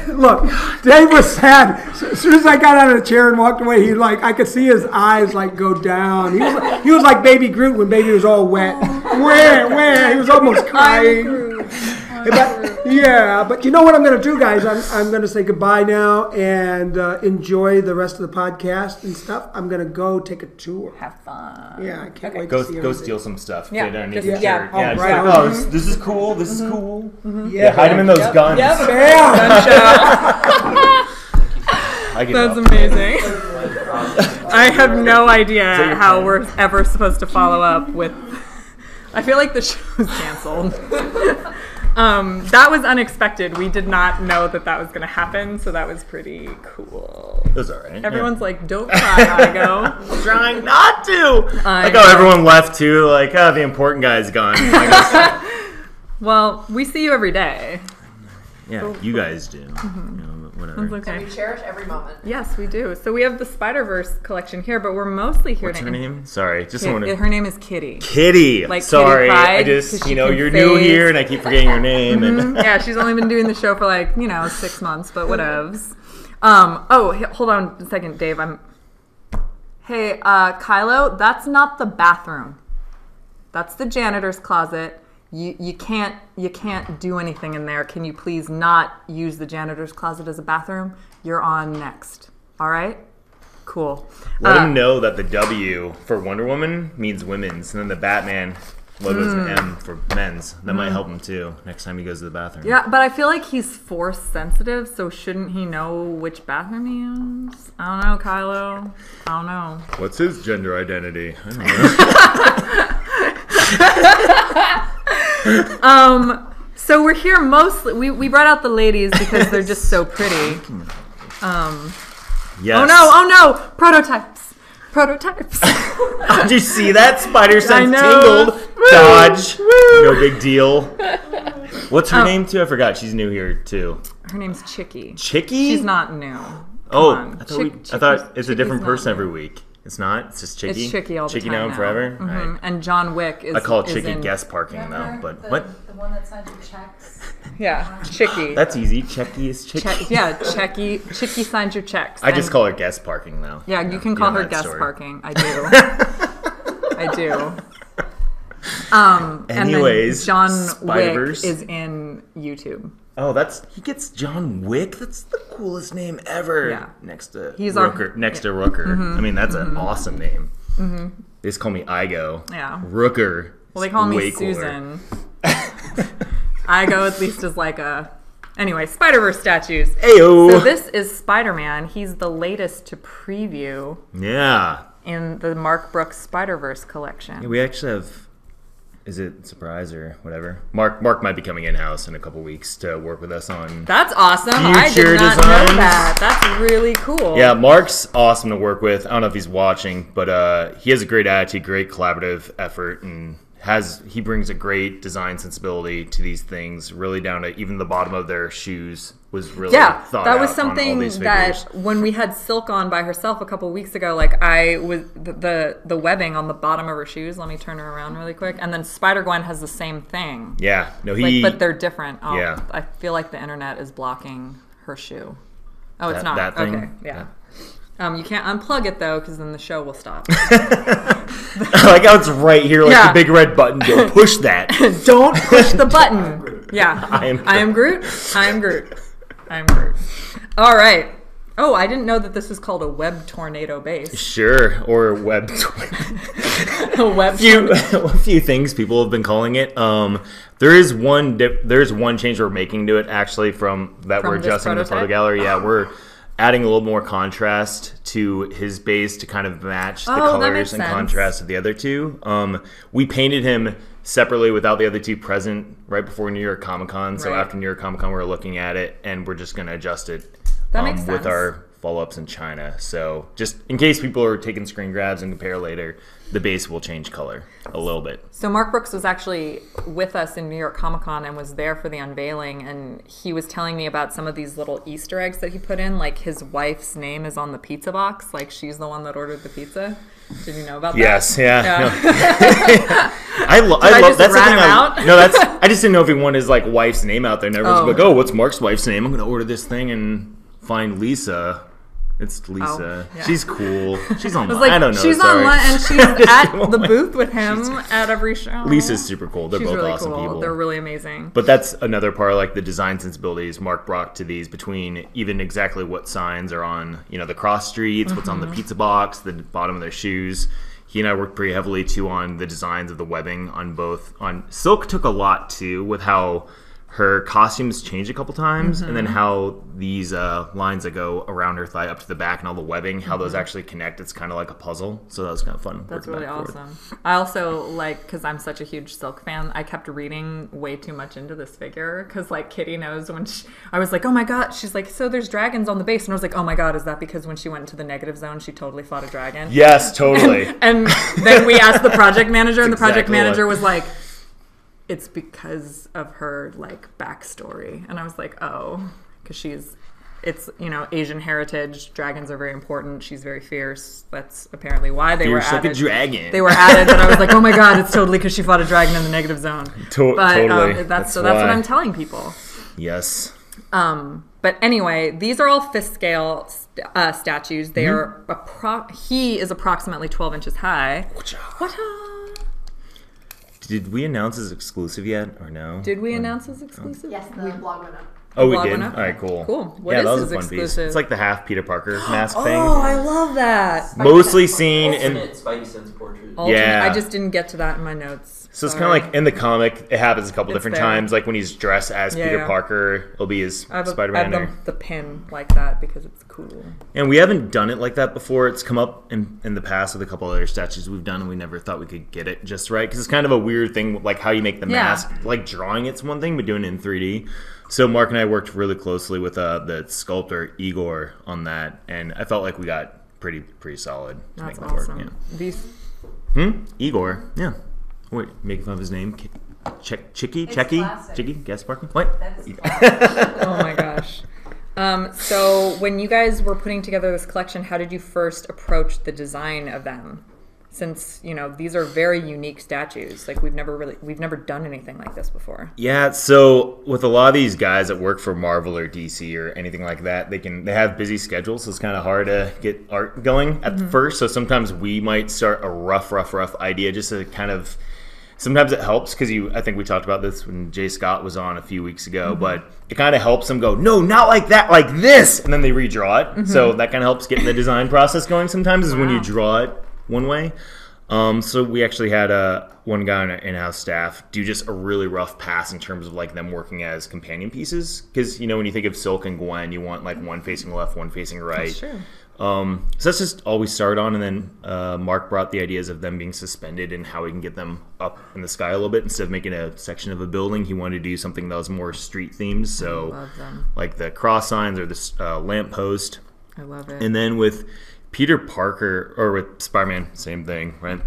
Look, Dave was sad. As soon as I got out of the chair and walked away, I could see his eyes like go down. He was like Baby Groot when Baby was all wet. Where? He was almost crying. But you know what I'm going to do, guys? I'm going to say goodbye now and enjoy the rest of the podcast and stuff. I'm going to go take a tour. Have fun. Yeah, I can't wait Go to see everything. steal some stuff. Yeah, Fit underneath just- the yeah. shirt. Oh, Yeah, just right like, on. oh, this is cool. This is cool. Yeah, Hide them in those guns. Yep. Bam! I give That's up. amazing. I have no idea how we're ever supposed to follow up with. I feel like the show's canceled. That was unexpected. We did not know that was going to happen, so that was pretty cool. It was all right. Everyone's like, "Don't cry, Igo." trying not to. I Like, know. oh, everyone left too. Like, the important guy's gone. I guess, Well, we see you every day. yeah, you guys do. You know, whatever. That's okay. We cherish every moment. Yes, we do. So we have the Spider-Verse collection here, but we're mostly here What's to. her name? Sorry, just Kit- want to. Her name is Kitty. Kitty. Like Sorry, Kitty Pryde, I 'cause just, she you know, can you're new phase. here, and I keep forgetting your name. And Yeah, she's only been doing the show for 6 months, but whatevs. Hold on a second, Dave. Hey, Kylo, that's not the bathroom. That's the janitor's closet. You can't do anything in there. Can you please not use the janitor's closet as a bathroom? You're on next. All right? Cool. let him know that the W for Wonder Woman means women's, and then the Batman logo is an M for men's. That might help him too next time he goes to the bathroom. Yeah, but I feel like he's force sensitive, so shouldn't he know which bathroom he is? I don't know, Kylo. I don't know. What's his gender identity? I don't know. So we're here mostly. We brought out the ladies because they're just so pretty. Yes. Oh no! Prototypes. Did you see that? Spider sense know. tingled. Dodge. No big deal. What's her name too? I forgot. She's new here too. Her name's Chicky. Chicky? She's not new. Oh, Come on. I thought it's a different Chicky's person not every new. week. It's not. It's just Chicky. It's Chicky all the Chicky time now and forever. Mhm. All right. And John Wick is. I call it is Chicky in, guest parking though. Remember But the, what? The one that signs your checks. Yeah, Chicky. That's easy. Chicky is Chicky. Chicky signs your checks. I just And- call her guest parking though. Yeah, you can call know her that guest story. parking. I do. I do. Anyways, and then John Spider-Verse. Wick is in YouTube. Oh, he gets John Wick. That's the coolest name ever. Yeah. Next to He's our- Rooker. Next to Rooker. I mean, that's an awesome name. They just call me Igo. Yeah. Rooker. Well, they call me way cooler. Susan. Igo at least is like a. Anyway, Spider-Verse statues. Ayo. So this is Spider-Man. He's the latest to preview Yeah. in the Mark Brooks Spider-Verse collection. We actually have. Is it surprise or whatever? Mark might be coming in house in a couple weeks to work with us on. That's awesome. I Future did not designs. know that. That's really cool. Yeah, Mark's awesome to work with. I don't know if he's watching, but he has a great attitude, great collaborative effort, and he brings a great design sensibility to these things. Really down to even the bottom of their shoes was really thought that was out on all something these that figures. when we had Silk on by herself a couple weeks ago, like I was the webbing on the bottom of her shoes. Let me turn her around really quick. And then Spider-Gwen has the same thing. Yeah, no, But they're different. Oh, Yeah. I feel like the internet is blocking her shoe. Oh, it's not. that thing? Okay, yeah. You can't unplug it though, because then the show will stop. I like how it's right here, like Yeah. the big red button. Don't push that. Don't push the button. Yeah. I am Groot. I am Groot. I am Groot. All right. Oh, I didn't know that this was called a web tornado base. Sure, or web. A web a few things people have been calling it. There's one change we're making to it actually from From we're this adjusting the photo prototype? gallery. Yeah, we're adding a little more contrast to his base to kind of match the Oh, that makes colors and sense. contrast of the other two. We painted him separately without the other two present right before New York Comic Con. So Right. after New York Comic Con, we're looking at it and we're just going to adjust it That makes with sense. our follow-ups in China. So just in case people are taking screen grabs and compare later, the base will change color a little bit. So Mark Brooks was actually with us in New York Comic Con and was there for the unveiling, and he was telling me about some of these little Easter eggs that he put in, like his wife's name is on the pizza box, like she's the one that ordered the pizza. Did you know about that? Yes, yeah. Yeah. No. I love just that's the rat thing. him out? No, I just didn't know if he wanted his like wife's name out there. And everyone's Oh. like, oh, what's Mark's wife's name? I'm gonna order this thing and find Lisa. It's Lisa. Oh, yeah. She's cool. She's online. It was like, I don't know. she's sorry. online and she's at the booth with him at every show. Lisa's super cool. They're She's both really awesome cool. people. They're really amazing. But that's another part of like the design sensibilities Mark brought to these, between even exactly what signs are on, the cross streets, what's on the pizza box, the bottom of their shoes. He and I worked pretty heavily too on the designs of the webbing on both. On Silk took a lot too with how her costumes changed a couple times, and then how these lines that go around her thigh up to the back and all the webbing, how those actually connect. It's kind of like a puzzle. So that was kind of fun. That's working really back and forth. awesome. I also because I'm such a huge Silk fan, I kept reading way too much into this figure because like Kitty knows when I was like, oh my god, she's like, so there's dragons on the base, and I was like, oh my god, is that because when she went into the negative zone, she totally fought a dragon? Yes, totally. And then we asked the project manager, and the project exactly manager what- was like, it's because of her like backstory. And I was like, oh, because it's Asian heritage. Dragons are very important. She's very fierce. That's apparently why they were Fierce like added. a dragon. They were added, and I was like, oh my god, it's totally because she fought a dragon in the negative zone. But Totally. that's what why. I'm telling people. Yes. But anyway, these are all fist scale statues. They are he is approximately 12 inches high. Did we announce his exclusive yet, or no? Did we announce his exclusive? Yes, the blog went up. Oh, we blog did? went up? All right, cool. Cool. What yeah, is that was his a fun exclusive? piece. It's like the half Peter Parker mask thing. Oh, I love that. Mostly seen in... Ultimate Spidey Sense portrait. Ultimate. Yeah. I just didn't get to that in my notes. So it's kind of like in the comic, it happens a couple It's different there. times. Like when he's dressed as Yeah, Peter yeah. Parker, it'll be his I have Spider-Man. the pin like that because it's cool. And we haven't done it like that before. It's come up in the past with a couple other statues we've done, and we never thought we could get it just right. Because it's kind of a weird thing, like how you make the Yeah. mask. Like drawing it's one thing, but doing it in 3D. So Mark and I worked really closely with the sculptor, Igor, on that. And I felt like we got pretty solid to That's make that awesome. work. These Yeah. Igor, yeah. Wait, making fun of his name. Chicky? classic. Chicky? Guest parking? What? That is Oh my gosh. So when you guys were putting together this collection, how did you first approach the design of them? Since, these are very unique statues. Like we've never done anything like this before. Yeah, so with a lot of these guys that work for Marvel or DC or anything like that, they have busy schedules, so it's kind of hard to get art going at first. So sometimes we might start a rough idea just to kind of. Sometimes it helps because I think we talked about this when Jay Scott was on a few weeks ago, but it kind of helps them go, no, not like that, like this, and then they redraw it. So that kind of helps getting the design process going sometimes is when you draw it one way. So we actually had one guy on our in-house staff do just a really rough pass in terms of like them working as companion pieces. Because, when you think of Silk and Gwen, you want like one facing left, one facing right. That's true. So that's just all we started on, and then Mark brought the ideas of them being suspended and how we can get them up in the sky a little bit instead of making a section of a building. He wanted to do something that was more street themed, so love them. like the cross signs or the lamp post. I love it. And then with Peter Parker or with Spider-Man, same thing, right?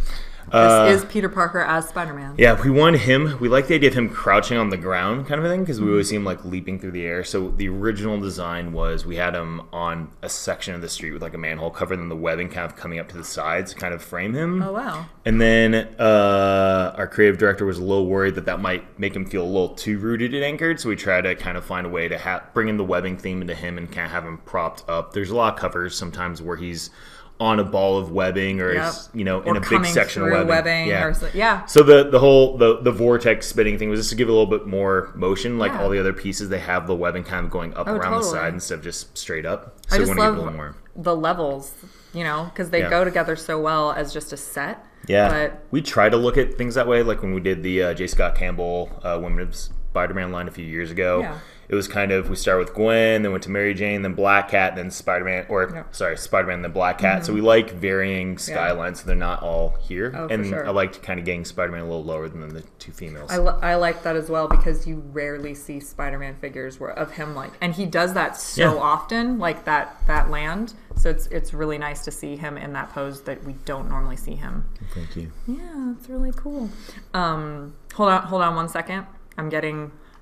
This is Peter Parker as Spider-Man. Yeah, we wanted him. We like the idea of him crouching on the ground kind of a thing because we always see him like leaping through the air. So the original design was we had him on a section of the street with like a manhole cover and then the webbing kind of coming up to the sides to kind of frame him. Oh, wow. And then our creative director was a little worried that might make him feel a little too rooted and anchored. So we tried to kind of find a way to bring in the webbing theme into him and kind of have him propped up. There's a lot of covers sometimes where he's on a ball of webbing or is, in Or a big section of webbing. Yeah. So the whole the vortex spinning thing was just to give it a little bit more motion. Like Yeah. all the other pieces, they have the webbing kind of going up around the totally. side instead of just straight up. So I we just want to give it a love little more. the levels, because they Yeah. go together so well as just a set. Yeah, But we try to look at things that way. Like when we did the J. Scott Campbell Women's Spider-Man line a few years ago. Yeah. It was kind of, we started with Gwen, then went to Mary Jane, then Black Cat, then Spider-Man, Spider-Man, then Black Cat. So we like varying skylines so they're not all here. Oh, for and sure. I liked kind of getting Spider-Man a little lower than the two females. I like that as well because you rarely see Spider-Man figures of him and he does that so Yeah. often, like that land. So it's really nice to see him in that pose that we don't normally see him. Thank you. Yeah, it's really cool. Hold on 1 second.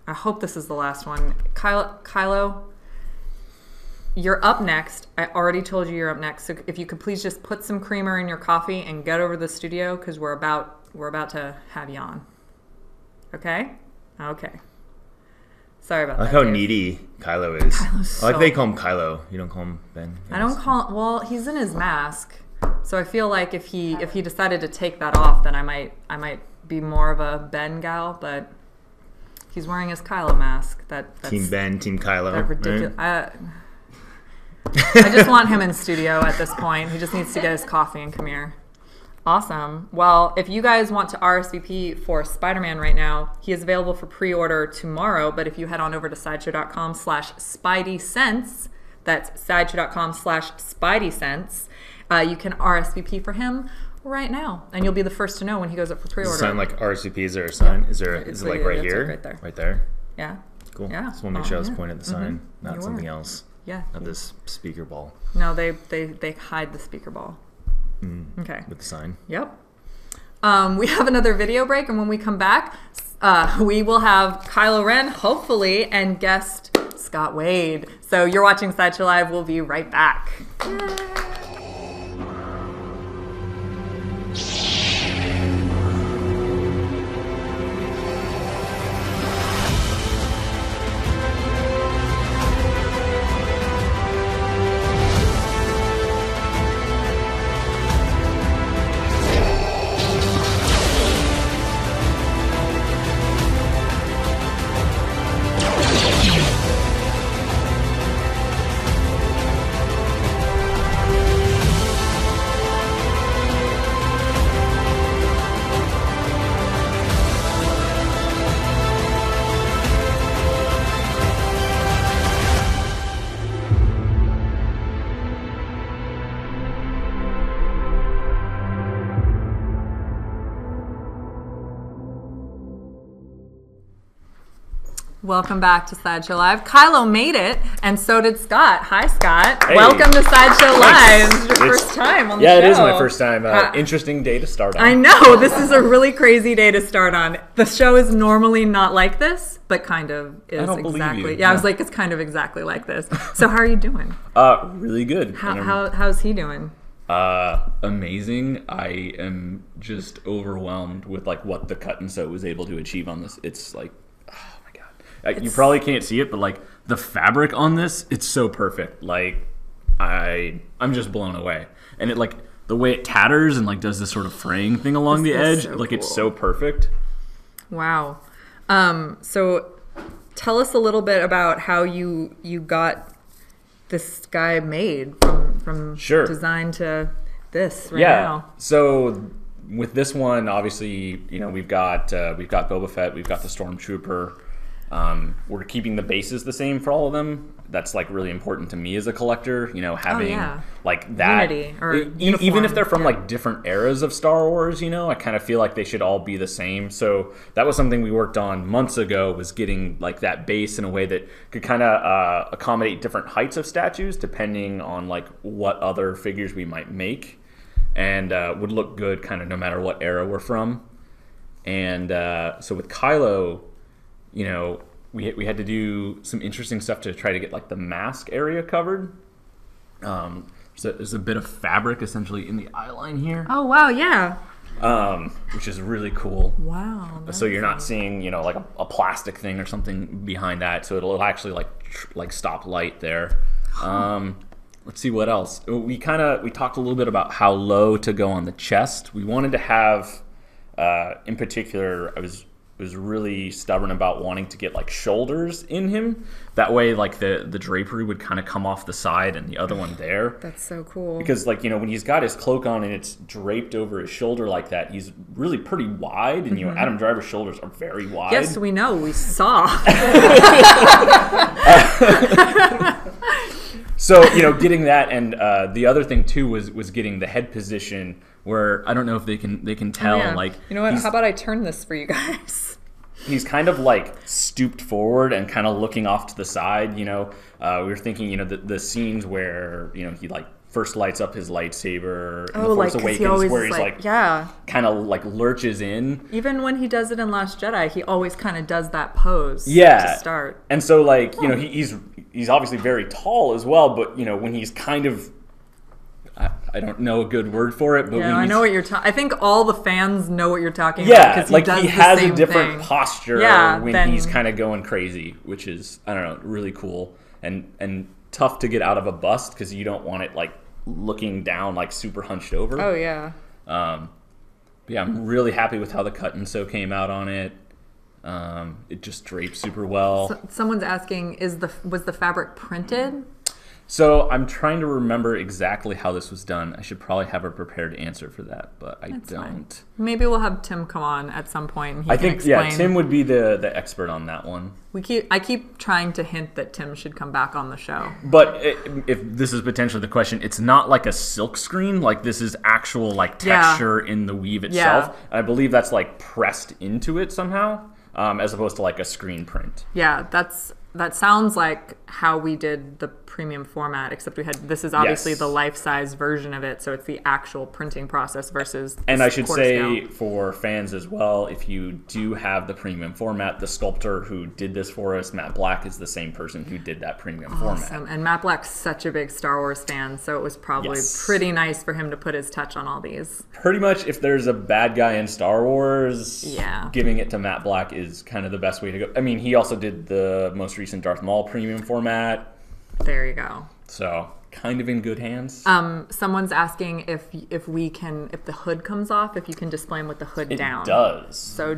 I hope this is the last one. Kylo, you're up next. I already told you you're up next. So if you could please just put some creamer in your coffee and get over to the studio because we're about to have you on. Okay? Okay. Sorry about I like that. how Dave. needy Kylo is. Kylo's I like so- they call him Kylo. You don't call him Ben. I don't call well, he's in his mask. So I feel like if he decided to take that off, then I might be more of a Ben gal, but he's wearing his Kylo mask. That's Team Ben, Team Kylo. that ridiculous. Right? I just want him in studio at this point. He just needs to get his coffee and come here. Awesome. Well, if you guys want to RSVP for Spider-Man right now, he is available for pre-order tomorrow. But if you head on over to sideshow.com/SpideySense, that's sideshow.com/SpideySense, you can RSVP for him right now, and you'll be the first to know when he goes up for Is pre-order. the sign like RSVP? Is there a sign? Is there? It's Is it like like- right that's here? like right there. Right there. Yeah. Cool. Yeah. Just want to make sure I was yeah. pointing at the sign, not You something were. else. Yeah. Not this speaker ball No, they hide the speaker ball. Okay. with the sign. Yep. We have another video break, and when we come back, we will have Kylo Ren, hopefully, and guest Scott Wade. So you're watching Sideshow Live. We'll be right back. Welcome back to Sideshow Live. Kylo made it, and so did Scott. Hi, Scott. Hey. Welcome to Sideshow Live. This is your It's- first time on the show. Yeah, it is my first time. Interesting day to start on. I know. This is a really crazy day to start on. The show is normally not like this, but kind of is I don't believe exactly. you. Yeah, I was like, it's kind of exactly like this. So how are you doing? Really good. And I'm, How's he doing? amazing. I am just overwhelmed with like what the cut and sew was able to achieve on this. It's like, oh my god. You probably can't see it, but like the fabric on this, it's so perfect. Like I'm just blown away. And it like the way it tatters and like does this sort of fraying thing along the edge, so like it's cool. so perfect. Wow. So tell us a little bit about how you got this guy made from Sure. design to this right now. So with this one, obviously, you know, we've got Boba Fett, we've got the Stormtrooper. We're keeping the bases the same for all of them. That's like really important to me as a collector. You know, having like that Unity or even uniform. if they're from like different eras of Star Wars, you know, I kind of feel like they should all be the same. So that was something we worked on months ago, was getting like that base in a way that could kind of accommodate different heights of statues depending on like what other figures we might make, and would look good kind of no matter what era we're from. And so with Kylo, you know, we had to do some interesting stuff to try to get like the mask area covered. There's a bit of fabric essentially in the eye line here, Oh wow, yeah. which is really cool. Wow. So you're not seeing, you know, like a plastic thing or something behind that. So it'll actually like stop light there. Let's see what else. We talked a little bit about how low to go on the chest. We wanted to have, in particular, I was really stubborn about wanting to get like shoulders in him. That way, like the drapery would kind of come off the side and the other one there. That's so cool. Because like, you know, when he's got his cloak on and it's draped over his shoulder like that, he's really pretty wide. And you know, Adam Driver's shoulders are very wide. Yes, we know. We saw. So, you know, getting that, and the other thing too was getting the head position where I don't know if they can tell. Yeah. Like, you know what? How about I turn this for you guys? he's kind of like stooped forward and kind of looking off to the side. You know, we were thinking, you know, the scenes where, you know, he like first lights up his lightsaber in The Force Awakens, where he's like kind of like lurches in. Even when he does it in Last Jedi, he always kind of does that pose. Yeah. To start. And so like, you know, he's obviously very tall as well, but you know, when he's kind of, I don't know a good word for it, but Yeah, when I know what you're talking. I think all the fans know what you're talking yeah, about. like does he the has same a different thing. posture when he's kind of going crazy, which is, I don't know, really cool and tough to get out of a bust because you don't want it like looking down like super hunched over. Oh yeah. But yeah, I'm really happy with how the cut and sew came out on it. It just drapes super well. Someone's asking, was the fabric printed? So I'm trying to remember exactly how this was done. I should probably have a prepared answer for that, but I don't. Fine. Maybe we'll have Tim come on at some point. And he I can think explain. Tim would be the expert on that one. I keep trying to hint that Tim should come back on the show. But if this is potentially the question, it's not like a silk screen. Like this is actual like texture in the weave itself. Yeah. I believe that's like pressed into it somehow, as opposed to like a screen print. Yeah, that sounds like how we did the premium format, except this is obviously Yes. the life-size version of it, so it's the actual printing process versus And I should quarter say scale. for fans as well, if you do have the premium format, the sculptor who did this for us, Matt Black, is the same person who did that premium Awesome. format. And Matt Black's such a big Star Wars fan, so it was probably Yes. pretty nice for him to put his touch on all these. Pretty much, if there's a bad guy in Star Wars, Yeah. giving it to Matt Black is kind of the best way to go. I mean, he also did the most recent Darth Maul premium format, There you go. so kind of in good hands. Someone's asking if the hood comes off, if you can display him with the hood It down. does. So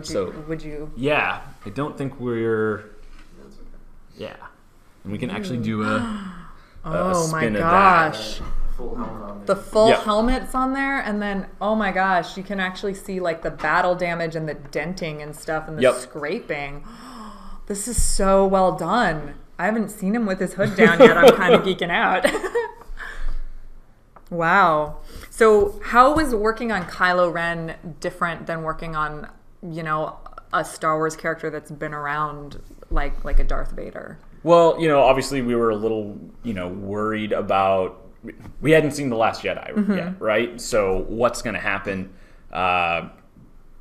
would you? Yeah, I don't think we're. Yeah, and we can actually do a Oh my spin of that. gosh. Full helmet on there. The full Yep. helmet's on there, and then oh my gosh, you can actually see like the battle damage and the denting and stuff and the Yep. scraping. This is so well done. I haven't seen him with his hood down yet. I'm kind of geeking out. Wow. So how was working on Kylo Ren different than working on, you know, a Star Wars character that's been around like a Darth Vader? Well, obviously we were a little, worried about. We hadn't seen The Last Jedi yet, right? So what's going to happen?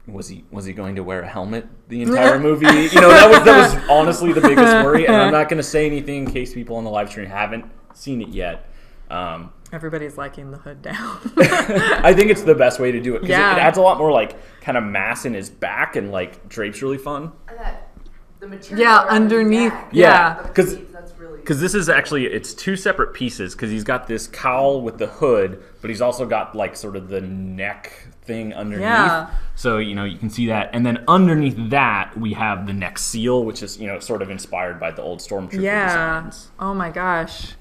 Was he going to wear a helmet the entire movie? That was honestly the biggest worry. And I'm not going to say anything in case people on the live stream haven't seen it yet. Everybody's liking the hood down. I think it's the best way to do it because Yeah. it adds a lot more kind of mass in his back and drapes really fun. The material Yeah, around his underneath. back. Yeah. The 'Cause- pleats, that's really Because this is actually, it's two separate pieces because he's got this cowl with the hood, but he's also got sort of the neck thing underneath. Yeah. So, you can see that. And then underneath that, we have the neck seal, which is, sort of inspired by the old Stormtrooper designs. Oh my gosh.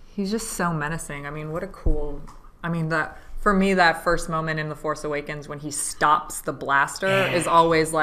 He's just so menacing. I mean, what a cool... I mean, for me, that first moment in The Force Awakens when he stops the blaster is always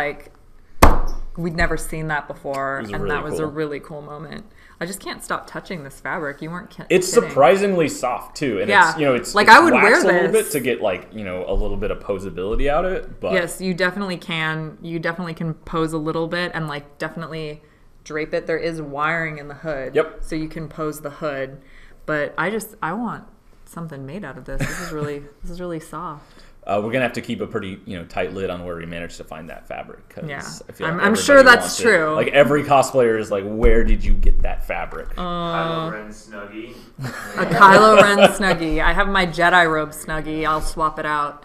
we'd never seen that before, and really that was a cool. really cool moment. I just can't stop touching this fabric. You weren't It's kidding. surprisingly soft, too. And Yeah. it's I would wear waxed a little this. bit to get, a little bit of posability out of it. But Yes, you definitely can. You definitely can pose a little bit and definitely drape it. There is wiring in the hood. Yep. So you can pose the hood. But I want something made out of this. This is really soft. we're going to have to keep a pretty, tight lid on where we managed to find that fabric. Cause Yeah. I feel I'm everybody sure that's wants it. true. Every cosplayer is where did you get that fabric? Kylo Ren Snuggie. A Kylo Ren Snuggie. I have my Jedi robe Snuggie. I'll swap it out.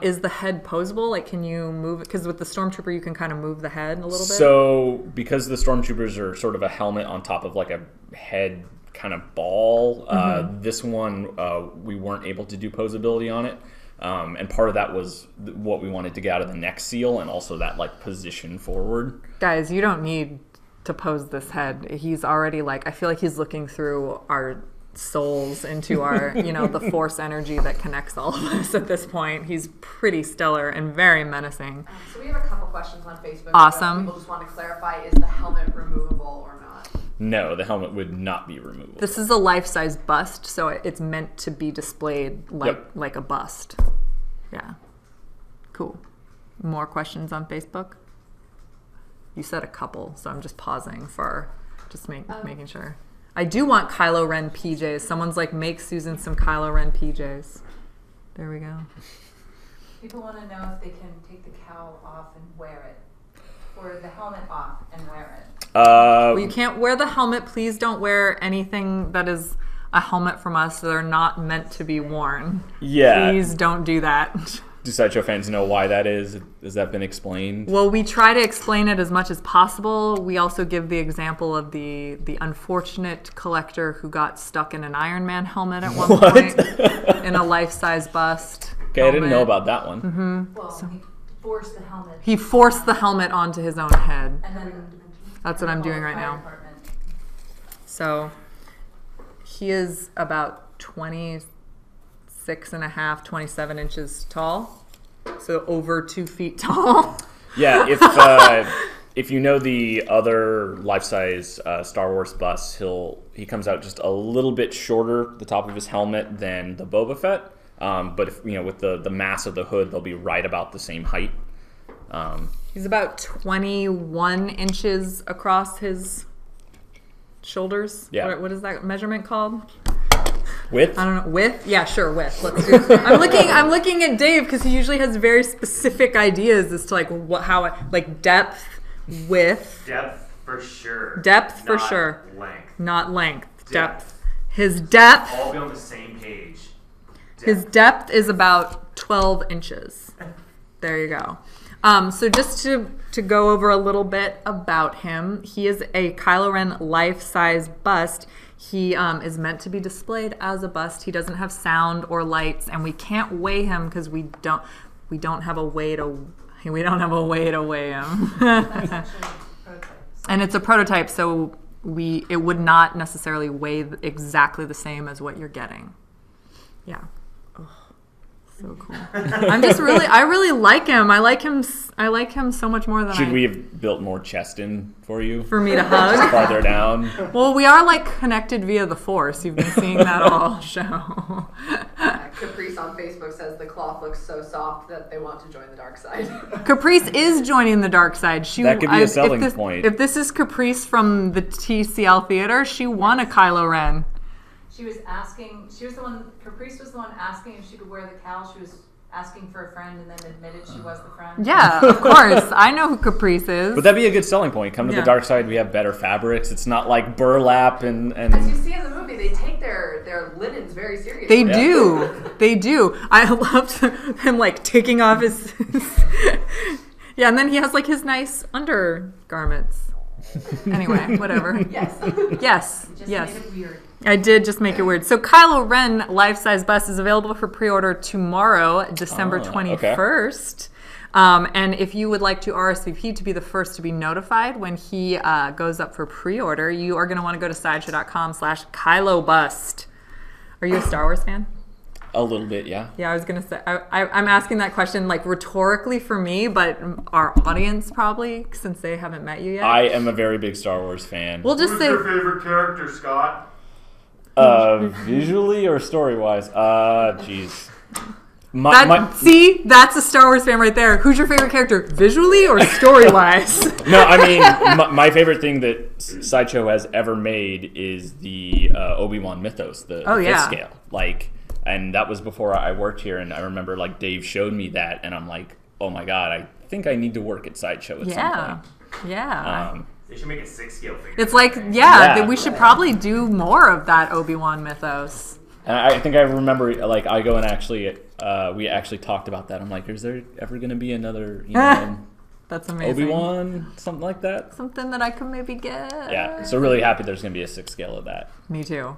Is the head posable? Can you move it? Because with the Stormtrooper, you can kind of move the head a little bit. So, because the Stormtroopers are sort of a helmet on top of a head kind of ball, this one we weren't able to do posability on it. And part of that was what we wanted to get out of the neck seal and also that position forward. Guys, you don't need to pose this head. He's already I feel like he's looking through our souls into our, the Force energy that connects all of us at this point. He's pretty stellar and very menacing. So we have a couple questions on Facebook. Awesome. People just want to clarify, is the helmet removable or not? No, the helmet would not be removable. This is a life-size bust, so it's meant to be displayed like a bust. Yeah. Cool. More questions on Facebook? You said a couple, so I'm just pausing for making sure. I do want Kylo Ren PJs. Someone's make Susan some Kylo Ren PJs. There we go. People want to know if they can take the cowl off and wear it, or the helmet off and wear it. Well, you can't wear the helmet. Please don't wear anything that is a helmet from us. They're not meant to be worn. Yeah. Please don't do that. Do Sideshow fans know why that is? Has that been explained? Well, we try to explain it as much as possible. We also give the example of the unfortunate collector who got stuck in an Iron Man helmet at one point in a life-size bust. Okay, I didn't know about that one. Mm-hmm. Well, he forced the helmet. He forced the helmet onto his own head. And then That's what I'm doing right now. So he is about 26 and a half, 27 inches tall. So over 2 feet tall. Yeah, if you know the other life-size Star Wars busts, he comes out just a little bit shorter, the top of his helmet, than the Boba Fett. But if, with the mass of the hood, they'll be right about the same height. He's about 21 inches across his shoulders. Yeah. What is that measurement called? Width? I don't know. Width? Yeah, sure, width. Let's do. I'm looking at Dave because he usually has very specific ideas as to depth, width. Depth for sure. Depth for Not sure. Length. Not length. Depth. His depth. All be on the same page. His depth is about 12 inches. There you go. So just to go over a little bit about him, he is a Kylo Ren life-size bust. He is meant to be displayed as a bust. He doesn't have sound or lights, and we can't weigh him because we don't have a way to weigh him. And it's a prototype, so it would not necessarily weigh exactly the same as what you're getting. Yeah. So cool. I really like him. I like him so much more than Should we have built more chest in for you? For me to hug? Farther down? Well, we are connected via the Force. You've been seeing that all show. Caprice Caprice on Facebook says the cloth looks so soft that they want to join the dark side. Caprice is joining the dark side. That could be a selling point. If this is Caprice from the TCL Theater, she won a Kylo Ren. She was the one, Caprice was the one asking if she could wear the cowl. She was asking for a friend and then admitted she was the friend. Yeah, of course. I know who Caprice is. But that'd be a good selling point. Come to the dark side, we have better fabrics. It's not like burlap and As you see in the movie, they take their linens very seriously. They do. They do. I loved him like taking off his yeah, and then he has like his nice undergarments. Anyway, whatever. Yes. Yes. Just Yes. made it weird. I did just make it weird. So Kylo Ren life-size bust is available for pre-order tomorrow, December 21st. And if you would like to RSVP to be the first to be notified when he goes up for pre-order, you are going to want to go to sideshow.com/KyloBust. Are you a Star Wars fan? a little bit, yeah. Yeah, I was going to say, I'm asking that question like rhetorically for me, but our audience probably, since they haven't met you yet. I am a very big Star Wars fan. We'll just Who's say... your favorite character, Scott? Visually or story-wise? Jeez. See, that's a Star Wars fan right there. Who's your favorite character, visually or story-wise? No, I mean, my favorite thing that Sideshow has ever made is the Obi-Wan mythos, the fifth scale. Like, and that was before I worked here, and I remember like Dave showed me that, and I'm like, oh my god, I think I need to work at Sideshow at some point. Yeah. They should make a 6-scale figure. It's like, we should probably do more of that Obi-Wan mythos. And I think I remember, like, I go and actually, we actually talked about that. I'm like, is there ever going to be another, That's amazing. Obi-Wan, something like that? Something that I could maybe get. Yeah, so really happy there's going to be a 6 scale of that. Me too.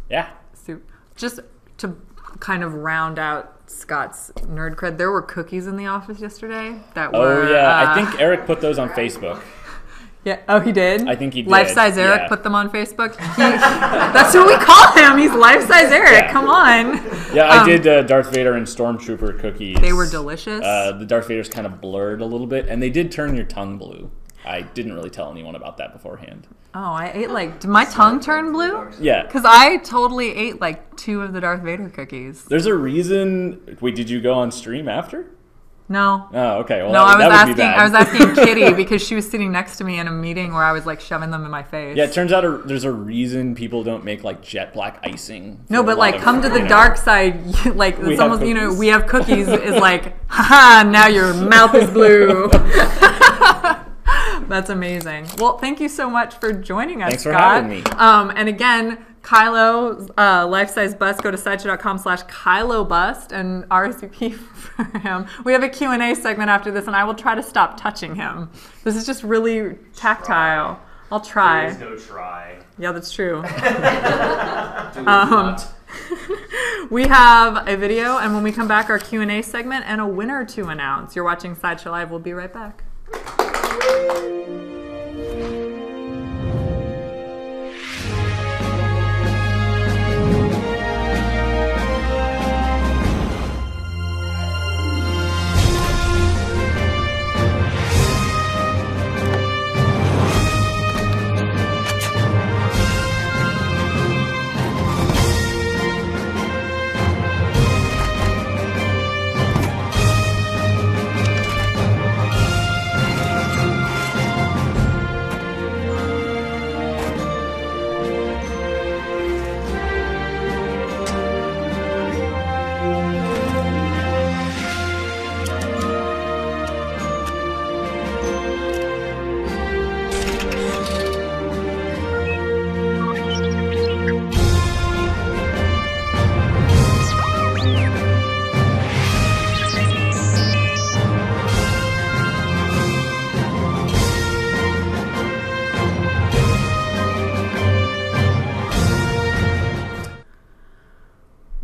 Yeah. So just to kind of round out Scott's nerd cred, there were cookies in the office yesterday that were... Oh, yeah. I think Eric put those on Facebook. Yeah. Oh, he did? I think he did. Life-size Eric put them on Facebook. That's what we call him. He's Life-size Eric. Yeah. Come on. Yeah, I did Darth Vader and Stormtrooper cookies. They were delicious. The Darth Vader's kind of blurred a little bit, and they did turn your tongue blue. I didn't really tell anyone about that beforehand. Oh, I ate did my tongue turn blue? Yeah. Because I totally ate 2 of the Darth Vader cookies. There's a reason. Wait, did you go on stream after? No. Oh, okay. Well, no, that would be bad. I was asking Kitty because she was sitting next to me in a meeting where I was shoving them in my face. Yeah, it turns out there's a reason people don't make jet black icing. No, but come to the dark side. It's almost we have cookies. Is haha, now your mouth is blue. That's amazing. Well, thank you so much for joining us, Thanks for Scott. having me. And again, Kylo, life-size bust, go to sideshow.com/KyloBust and RSVP for him. We have a Q&A segment after this, and I will try to stop touching him. This is just really tactile. I'll try. There is no try. Yeah, that's true. Do it not. We have a video, and when we come back, our Q&A segment and a winner to announce. You're watching Sideshow Live. We'll be right back.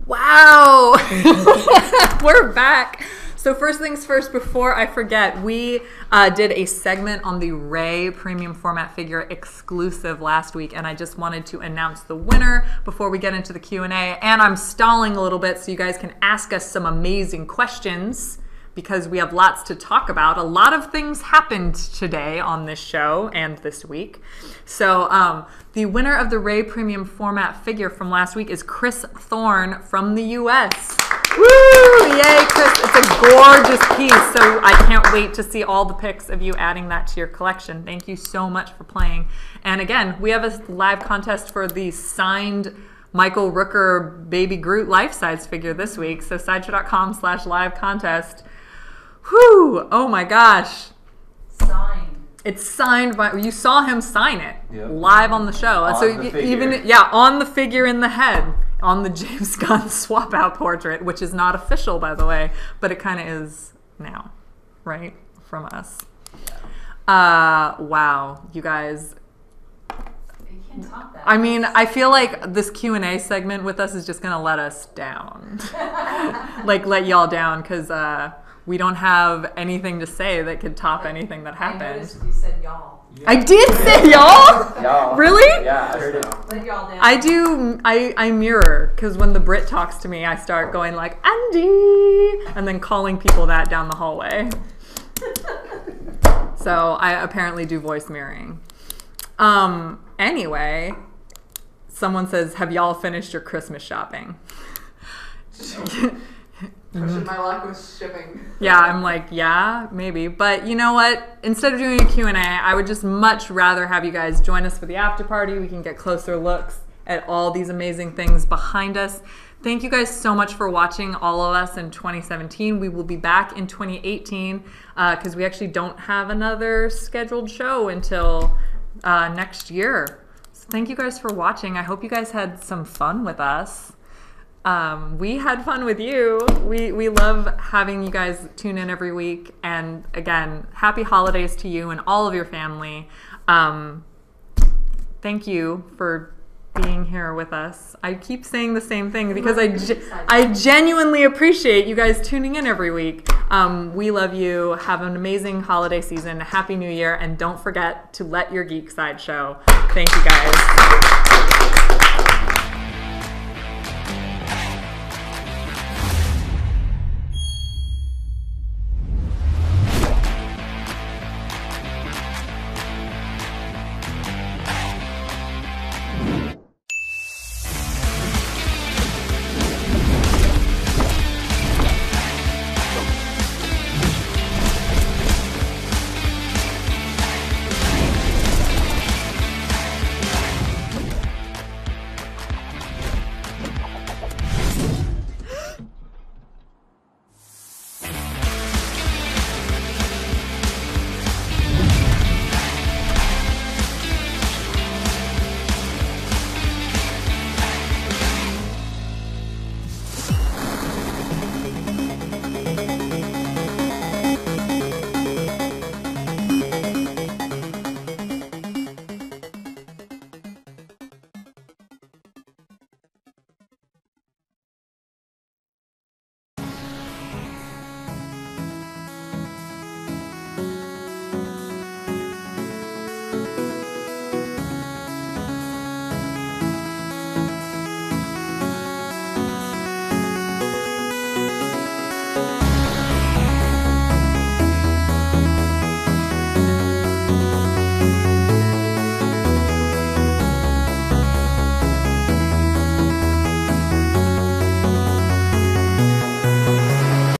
Wow! We're back. So first things first, before I forget, we did a segment on the Rey premium format figure exclusive last week, and I just wanted to announce the winner before we get into the Q&A. And I'm stalling a little bit so you guys can ask us some amazing questions because we have lots to talk about. A lot of things happened today on this show and this week. So the winner of the Rey premium format figure from last week is Chris Thorne from the US. Woo! Yay, Chris. It's a gorgeous piece. So I can't wait to see all the pics of you adding that to your collection. Thank you so much for playing. And again, we have a live contest for the signed Michael Rooker Baby Groot life-size figure this week. So sideshow.com/live contest. Whew! Oh my gosh. Signed. It's signed by, you saw him sign it Yep. live on the show. And On so the figure. even, yeah, on the figure in the head, on the James Gunn swap out portrait, which is not official, by the way, but it kind of is now, right? From us. Wow, you guys. You can't top that. I mean, I feel like this Q&A segment with us is just going to let us down. Like, let y'all down, because we don't have anything to say that could top anything that I happened. noticed you said y'all. I did say y'all? Y'all. Really? Yeah, I heard it. Let y'all down. I do, I mirror, because when the Brit talks to me, I start going like, Andy, and then calling people that down the hallway. So I apparently do voice mirroring. Anyway, someone says, have y'all finished your Christmas shopping? Pushing my luck with shipping. Yeah, I'm like, yeah, maybe. But you know what? Instead of doing a Q&A, I would just much rather have you guys join us for the after party. We can get closer looks at all these amazing things behind us. Thank you guys so much for watching all of us in 2017. We will be back in 2018 because we actually don't have another scheduled show until next year. So thank you guys for watching. I hope you guys had some fun with us. We had fun with you. We love having you guys tune in every week. And again, happy holidays to you and all of your family. Thank you for being here with us. I keep saying the same thing because I genuinely appreciate you guys tuning in every week. We love you. Have an amazing holiday season. Happy New Year. And don't forget to let your geek side show. Thank you guys.